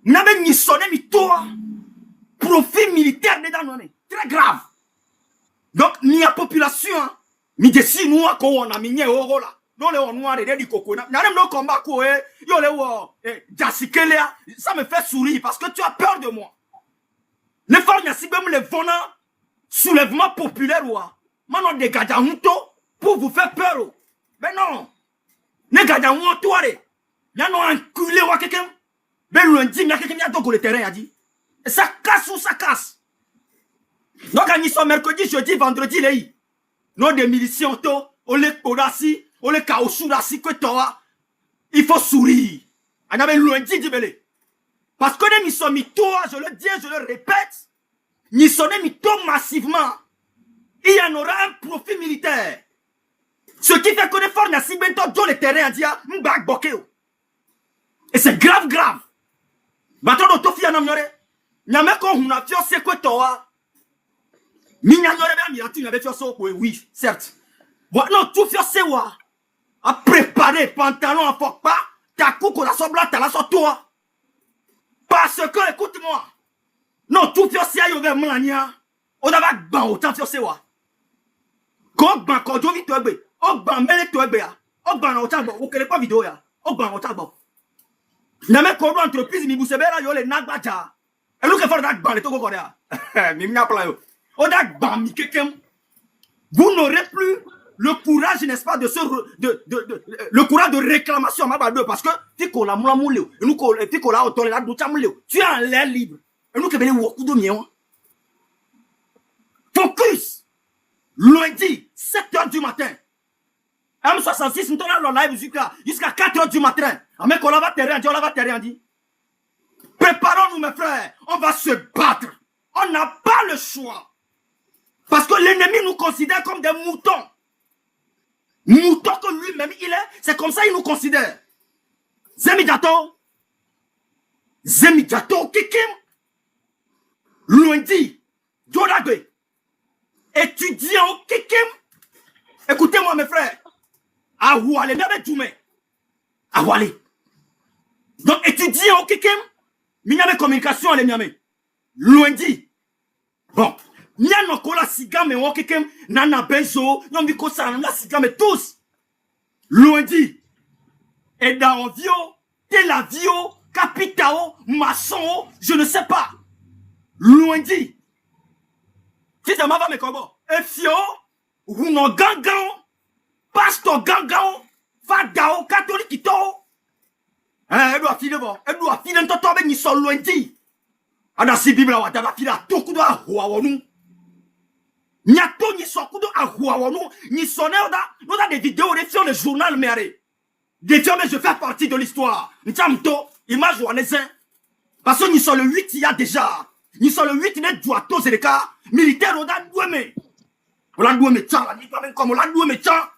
n'avez ni sonné ni toi. Profil militaire dedans, très grave. Donc, ni la population, ni des si nous, qu'on a mis au là. Non, les noirs et les coco. N'a même no combat, quoi, yo, les Jassikélea. Ça me fait sourire parce que tu as peur de moi. Les femmes, si même les venants, soulèvement populaire, ou maintenant des gadjaouto pour vous faire peur. Mais non. Les gadjaouto, toi, il y a un enculé ou quelqu'un. Mais lundi, il y a quelqu'un qui a donc le terrain, a dit. Et ça casse ou ça casse. Donc, quand ils sont mercredi, jeudi, vendredi, les nous des miliciens, on les kodassi, on les kaoshurassi, que toi. Il faut sourire. On avait loin dit belé. Parce que nous sommes mythos, je le dis, je le répète, nous sommes mythos massivement. Il y en aura un profil militaire. Ce qui fait que les forces n'ont pas dans le terrain, dia m'bag bokeo. Et c'est grave, grave. Bateau d'autofia n'amnore. N'amé ko huna fio se ko toa. Minya n'ore bien miratu n'avait fio so oui, certes. Bon, non, tout fio se wa. A préparer pantalon en fork pas. Ta coucou la sobla ta la so toi. Parce que, écoute-moi. Non, tout fio se ayo vers mania. On a ban autant fio se wa. Ko ban ko jo vi to egbe. O ban mele to egbe ya. O ban autant bon. O kele pas vidéo ya. O ban autant bon. N'ame ko entreprise mi busebera yo le nagbaja. Et nous qui faisons dat ban le togo korea. Mi m'a plan yo. O dat ban mi kekem. Vous n'aurez plus le courage, n'est-ce pas, le courage de réclamation parce que tu ko la moula moulé. Et nous ko tu ko la auto la doucha moulé. Tu es en l'air libre. Et nous qui venons woku do mien. Focus. Lundi 7h du matin. M66 nous tourne le live jusqu'à 4h du matin. Mais qu'on va terrain, dit. Préparons-nous, mes frères. On va se battre. On n'a pas le choix. Parce que l'ennemi nous considère comme des moutons. Moutons que lui-même il est. C'est comme ça qu'il nous considère. Zemidato, Kikim. Lundi, Dodagwe. Étudiant Kikim. Écoutez-moi, mes frères. Ahouale, n'avait tout mais. Ahouale. Donc, étudiant au Kikim, il y a communication à l'ennemi. Lundi. Bon. Il y a nos cola siga, mais au Kikim, nana bezo, non, miko sa nana siga, mais tous. Lundi. Et dans Vio, Tel Aviv, Capitao, Maçon, je ne sais pas. Lundi. Si ça m'a va, mais comment? Et Fio, ou non gangan. Pasteur Gangao, Fadao, catholique, elle doit filer bon. Elle doit filer un toto avec ni sol lundi. Ada si Bible wa taba fila tout kudo a huawonu. Nyato ni so kudo a huawonu. Ni sonner da des vidéos sur le journal méré. Désormais je fais partie de l'histoire. N'tamto image ouanezin. Parce que ni sur le 8 il y a déjà. Ni sur le 8 net doit tous les cas militaire oda doueme. Ola doueme tcha la ni pas même comme ola doueme tcha.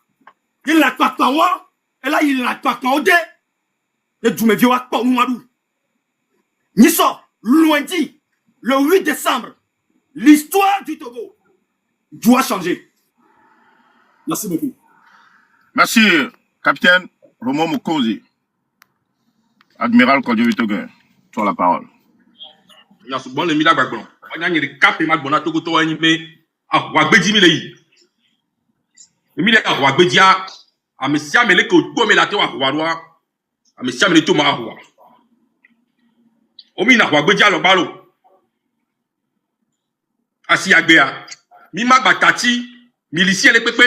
Il n'a pas de moi, et là il n'a pas de moi. Et tu me dis, pas Oumadou. Nisso, lundi, le 8 décembre, l'histoire du Togo doit changer. Merci beaucoup. Merci, capitaine Romo Mukonzi. Admiral Kodjovi Togo, tu as la parole. Merci, bon, les milagres, bon. On a une cap et mal bon à Togo, toi, mais à Wagbeji Milei. Emile a Wagbedia, a Messia Mele ko to me la te wa Warwa, a Messia Mele to ma Warwa. Omi na Wagbedia lo balo. Asi agbea. Mi ma batati milicien le pepe,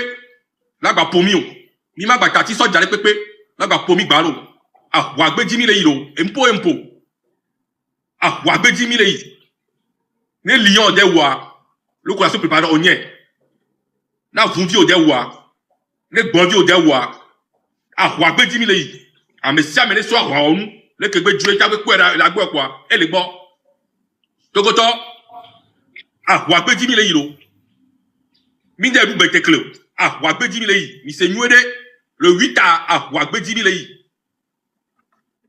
la gba pomi o. Mi ma batati soja le pepe, la gba pomi gbalo. A Wagbeji mi le yiro, empo. A Wagbeji mi le yi. Ne lion de wa, le ko la se préparer onye. Na vunvi o de wa. Les bandits au déwa, à Wagbeji Milei, à Messia Mele soit Raoun, les Québec du État avec quoi la guerre quoi, et les bons. Togoto, à Wagbeji Milei, mine de l'oubete clé, à Wagbeji Milei, mi se nuede, le 8 à Wagbeji Milei.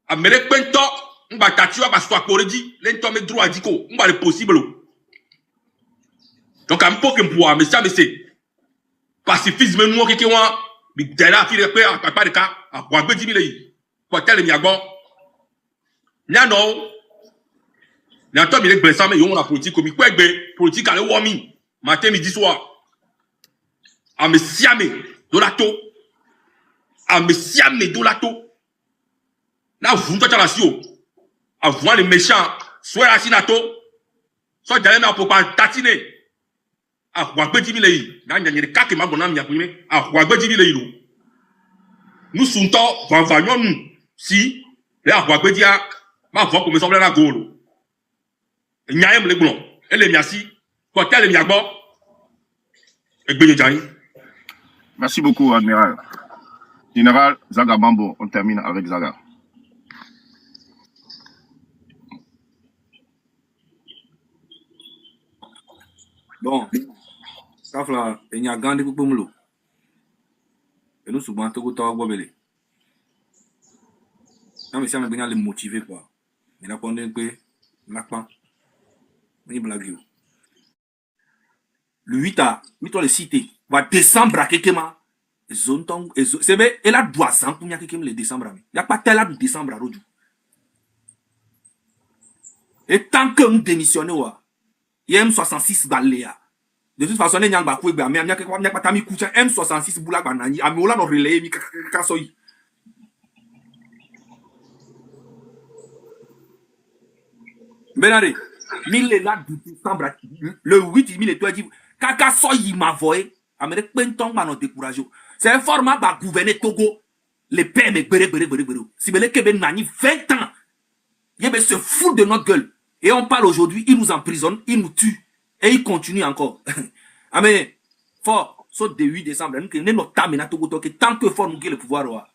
À Mele Pento, on va t'attirer à soit corrigi, l'entom est droit à Diko, on va le possible. Donc, à m'poke m'poua, Messia Messe. Pacifisme nous qui wa bi dela fi repé à papa de cas à Wagbeji Milei pour tel mi agbo nya no nya to mi le blessa me yo la politique comme ko egbe politique ale wo mi matin midi soir a me siame dolato na vous to la sio à voir les méchants soit la sinato soit d'aller na pour pas tatiner a Wagbeji Milei na nyanyere kake mabona mia prime a Wagbeji Milei lo nous sunto vanvanyon nous si le a Wagbeji a ma voix comme semble la golo nyaem le blon ele miasi ko tel mi agbo egbe jani. Merci beaucoup, Admiral. Général Zaga Bambo, on termine avec Zaga. Bon, ça fait là, il y a gandhi pour me l'eau. Et nous souvent tout le temps bobelé. Non mais ça m'a bien les motiver quoi. Il a pas de que n'a pas. Ni blague. Le 8 à, toi le cité, va décembre à quelqu'un. Zone tong, c'est vrai, elle a 2 ans pour y a quelqu'un le décembre. Il n'y a pas tel de décembre à Rodou. Et tant que nous démissionnons, il y a M66 baléa. De toute façon, il y a un peu de mais il y a pas de couche M66 boula banani, a moula no relais, mi kasoyi. Benare, 1000 là de décembre, le 8, 1000 et toi dit, kaka soyi m'a voyé, Amérique pentong m'a non découragé. C'est un format va gouverner Togo, les pères mais béré. Si belé kebe nani 20 ans, il se fout de notre gueule. Et on parle aujourd'hui, il nous emprisonne, il nous tue. Et il continue encore. Ah mais, fort, sauf de 8 décembre, nous sommes notre temps, tant que fort nous avons le pouvoir.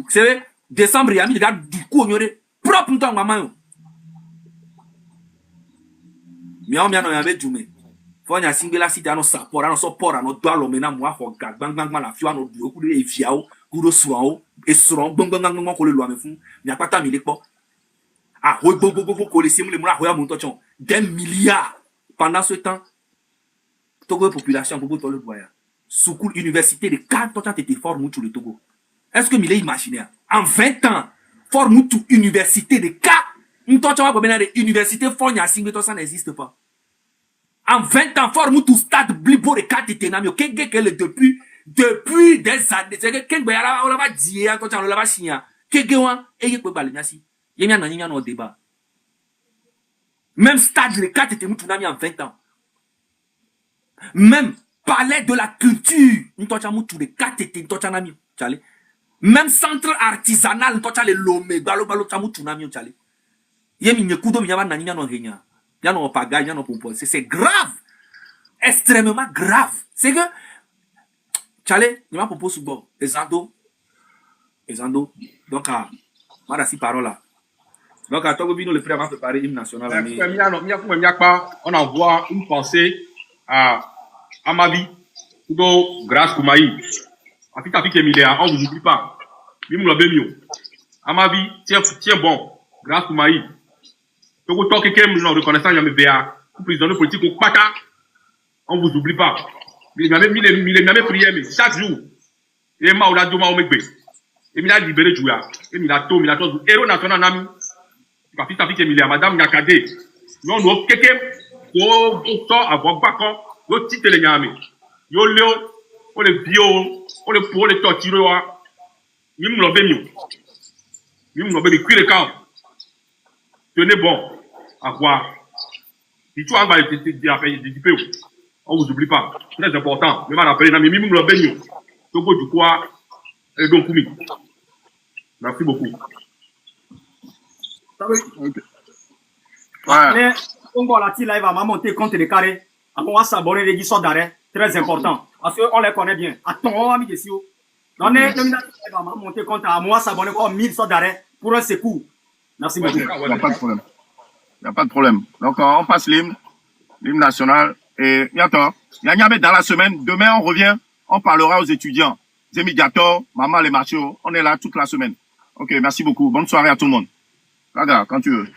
C'est vrai, décembre, il y a mis des gars du coup, on aurait propre temps, maman. Mais on a un peu de jume. Faut y a single cité à nos sapeurs, à nos supports, à nos doigts, l'homme, moi, bang, la fio, à nos deux, coups de fiao, coups de soin, et soin, bang, qu'on le loin, mais fou, il n'y a pas de temps, ah, oui, des milliards. Pendant ce temps, Togo population, beaucoup de loyer. Soukoul université de 4 ans, été fort moutou le Togo. Est-ce que Milé imaginaire? En 20 ans, fort moutou université de 4. Une torture pour mener université fort n'a signé, ça n'existe pas. En 20 ans, fort moutou stade blibo de 4 était namio. Depuis des années. C'est que quelqu'un on l'a dit, quand on l'a signé. Quelqu'un, et il peut pas le merci. Il y a un débat. Même stade de 4 était moutou nami en 20 ans. Même palais de la culture, nous t'as moutou de 4 était t'as nami. Même centre artisanal, nous t'as le lomé, balo t'as moutou nami. Yemi nyekudo miyama nani no henya. Y'a no pagaille, y'a no pompo. C'est grave. Extrêmement grave. C'est que, Tchale, il m'a proposé sous bord. Ezando. Donc, madasi parole là. Donc, à Togo Vino, le frère va préparer l'hymne national. On envoie une pensée à Amabi, grâce Koumaï. Afika Emilia, on ne vous oublie pas. Mimou la Bémio. Amabi, tiens bon, grâce Koumaï. Togo Toke Kem, non, reconnaissant Yame Béa, président de politique au Pata, on ne vous oublie pas. Il m'a même prié, mais chaque jour, il m'a oula Doma Omegbe. Il m'a libéré Jouya. Il m'a tout, héros national Nami. Parce que Emilia, madame Nakade. Non, nous, quelqu'un, au sort, à Bokbakon, au titre de Yame. Yo Léo, on le bio, on le pour le torturer. Mim l'obé mieux. Mim l'obé de cuire le camp. Tenez bon. À quoi? Si tu as un peu, on vous oublie pas. Très important. Mais rappelez, mais mim l'obé mieux. Togo du quoi? Et donc, Koumi. Merci beaucoup. Mais on voit la tille, il va monter contre les carrés. On va s'abonner les guichets d'arrêt. Très important. Parce qu'on les connaît bien. Attends, on va mis dessus. On est nominatif, il va monter contre à moi s'abonner comme 1000 sortes d'arrêt pour un secours. Merci beaucoup. Il n'y a pas de problème. Il n'y a pas de problème. Donc, on passe l'hymne national. Et bientôt, dans la semaine, demain, on revient. On parlera aux étudiants. Zemidiator, maman les marchés. On est là toute la semaine. Ok, merci beaucoup. Bonne soirée à tout le monde. Gaga, quand tu veux.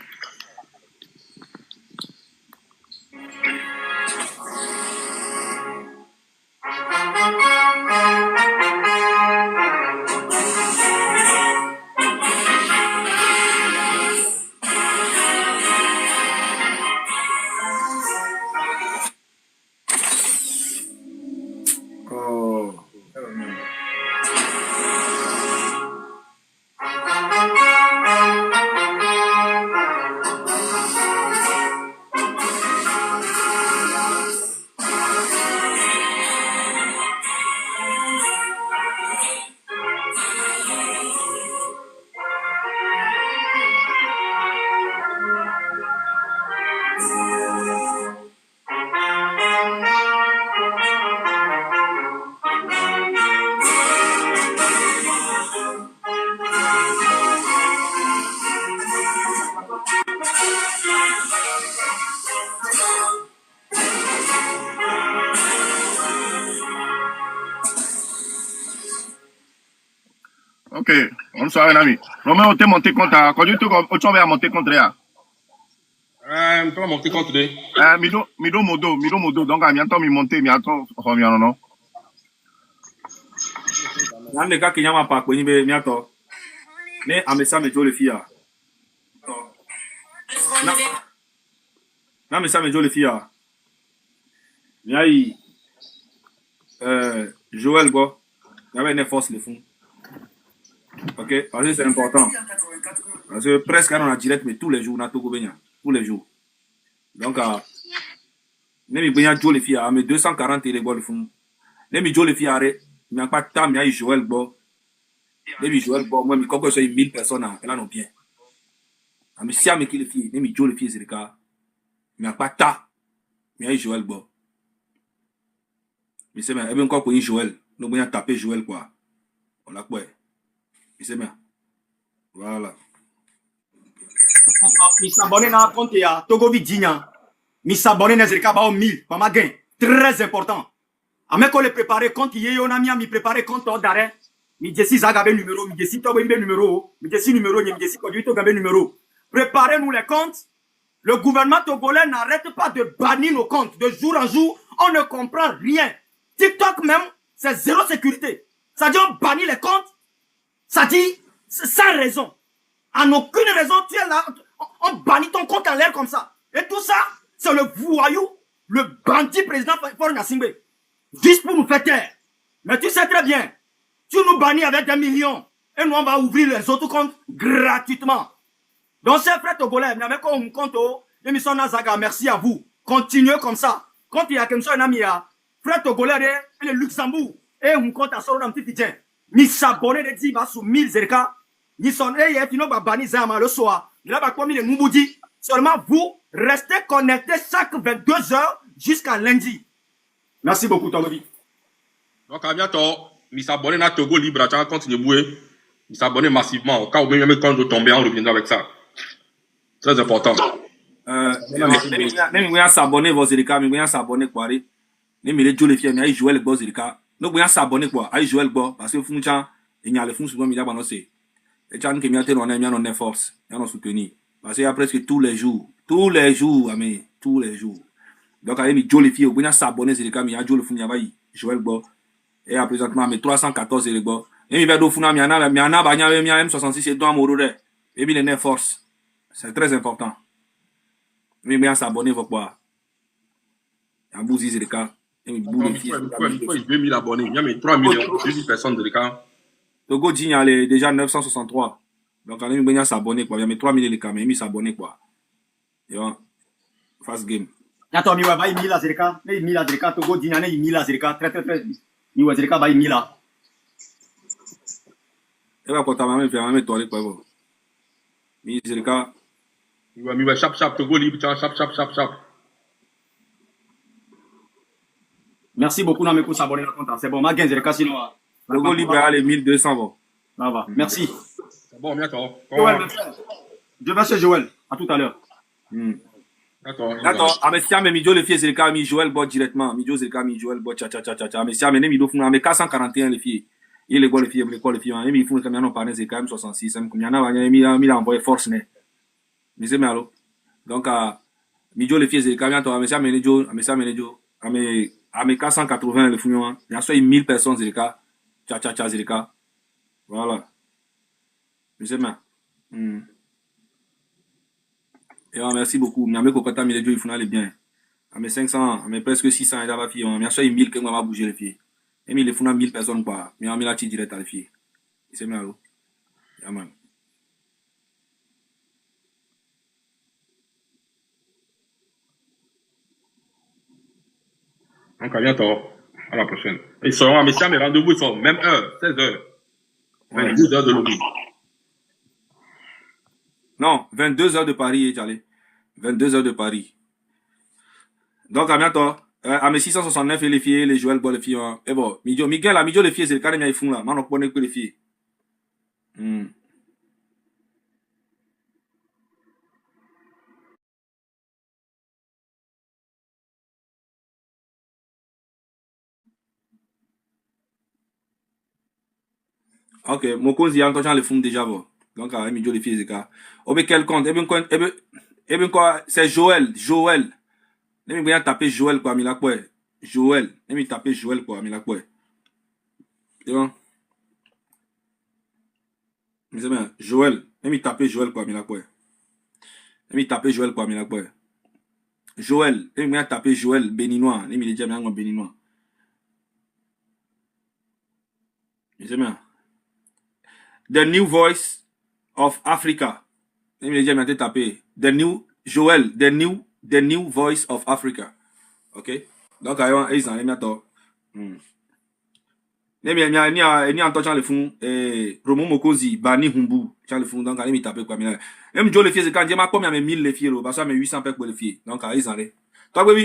Ok, bonsoir, un ami. Romain, on t'a monté contre, quand tu vas monter contre là. Tu vas monter contre lui. Mido modo, donc, mi attends, mi monter, mi attends, Romain, non? Nan de ka ki nyama pa kwenye be miato. Ne amesa me jo le fia. Na amesa me jo le fia. Nyai Joël go. Y'avait une force le fond. Ok, parce que c'est important. Parce que presque on a direct mais tous les jours on a Togo Benya, tous les jours. Donc ne mi Benya jo le fia, mais 240 les go le fond. Ne mi jo le fia arrêt, il n'y a pas de temps, il y a Joël go. Ne mi Joël go, moi mi koko so 1000 personnes là non bien. Mais si a me qui le fia, ne mi jo le fia c'est le cas. Il n'y a pas de temps. Il y a Joël go. Mais c'est bien, et bien encore pour Joël, nous voulons taper Joël quoi. On l'a quoi. Mais c'est bien. Voilà. Mi s'abonner na compte ya Togo Vidjinia. Mi s'abonner na zerika ba 1000 pas ma gain. Très important. Ame ko le préparer compte ye yo na mi préparer compte d'arrêt. Mi jesi zagabe numéro, mi jesi togo imbe numéro, mi jesi numéro, mi jesi conduit togabe numéro. Préparez-nous les comptes. Le gouvernement togolais n'arrête pas de bannir nos comptes. De jour en jour, on ne comprend rien. TikTok même, c'est zéro sécurité. Ça dit on bannit les comptes. Ça dit sans raison. En aucune raison, tu es là, on bannit ton compte en l'air comme ça. Et tout ça, c'est le voyou, le bandit président Faure Gnassingbé. Juste pour nous faire taire. Mais tu sais très bien, tu nous bannis avec des millions. Et nous, on va ouvrir les autres comptes gratuitement. Donc, c'est frère Togolais, mais quand on compte, l'émission Nazaga, merci à vous. Continuez comme ça. Quand il y a comme ça, un ami, frère Togolais, et le Luxembourg, et on compte à solo dans le petit tien. Ni s'abonner de 10 sur 1000 zerka. Ni son et fino ba bani zama le soir. Il a pas commis les Mouboudi. Seulement vous restez connectés chaque 22 heures jusqu'à lundi. Merci beaucoup Togobi. Donc à bientôt. Mi s'abonner na Togo libre, tu vas continuer bouer. Mi s'abonner massivement. Au cas où même quand on tomber, on reviendra avec ça. Très important. Même vous s'abonner vos zerika, mais vous s'abonner quoi ri. Même les jo les filles, mais jouer les gros zerika. Donc vous s'abonner quoi, aïe jouer le go parce que funcha il y a le fond souvent mi da banosser. Et tu as qui m'attend on a mis en force, on a soutenu. Parce qu'il y a presque tous les jours, ami, tous les jours. Donc, avec mes jolies filles, on a s'abonner, c'est le cas, mais il y a joli fou, il y a Joël Bo. Et à présentement, mes 314, c'est le Bo. Et il y a d'autres fous, il y en a, M66, et dans mon et il y a une force. C'est très important. Mais il y a s'abonner, pourquoi? Il y a un bousi, c'est le cas. Il faut 2000 abonnés, il y a mes 3 millions, 2000 personnes de l'écart. Togo dit, il y a déjà 963. Donc, on a mis à s'abonner, quoi. Il y a mes 3000 les cas, mais il mis s'abonner, quoi. Et on, fast game. Yato, mi wa ba 1000 zerka, ne 1000 zerka, Togo dit, il y a 1000 zerka, très. Mi wa zerka ba 1000. Et là, quand tu as même toilé, quoi. Mi zerka. Mi wa chap, Togo libre, chap. Merci beaucoup, Nameko, s'abonner à compte. C'est bon, ma gain zerka, sinon. Togo libre, allez, 1200, bon. Ça va, merci. C'est bon, bientôt. Joël, je vais chez Joël. À tout à l'heure. D'accord. Ah, mais si mais Midjo le fils, c'est le cas, mi Joël Bot directement. Midjo, c'est le cas, mi Joël Bot, tcha. Mais si mais Midjo, mais 441 les filles. Il est quoi les filles, les filles, mais il faut que nous parlons, c'est quand même 66. Comme il y en a, il a envoyé force, né. Mais c'est malo. Donc, Midjo le fils, c'est le cas, mais si mais 480 les filles, il y a soit 1000 personnes, c'est le cas. Tcha, c'est le cas. Voilà. Mais c'est bien. Et merci beaucoup. Mais quand mis les jeux, il faut aller bien. Mais 500, mais presque 600 et d'abord, il y a soit 1000 qui vont bouger les filles. Et il faut 1000 personnes quoi. Mais on met la petite direct à les filles. C'est bien, alors. Yaman. Donc à bientôt. À la prochaine. Ils seront à Messia, mais rendez-vous, ils sont même heure, 16h. 22 heures de lobby. Non, 22 heures de Paris, Charlie. 22 heures de Paris. Donc, à bientôt. À mes 669, les filles, les Joël, les filles. Et bon, Miguel, les filles, c'est le cas de mes fous là. Maintenant, on connaît que les filles. Ok, Mokonzi a entendu le fond déjà, bon. Donc, il m'a dit les filles, quel compte? Quoi? C'est Joël. Joël. Il m'a taper Joël, quoi, Mila quoi. Joël. Il m'a taper Joël, quoi, Mila quoi. C'est bon? C'est bien. Joël. Il m'a taper Joël, quoi, Mila quoi. Il m'a taper Joël, quoi, Mila quoi. Joël. Il m'a taper Joël, béninois. Il m'a dit, un béninois. C'est bien. The New Voice of Africa. Il m'a dit, taper. The New, Joël, the new Voice of Africa. Ok? Donc, il y a un émetteur. Il y a un temps, le fond, Romo Mokozi, Bani Humbu, le fond, donc, il m'a tapé quoi. Même Joe le fier, quand il m'a pas mis 1000 les filles, parce que 800 pèques pour les filles. Donc, ils en ont. Toi, baby.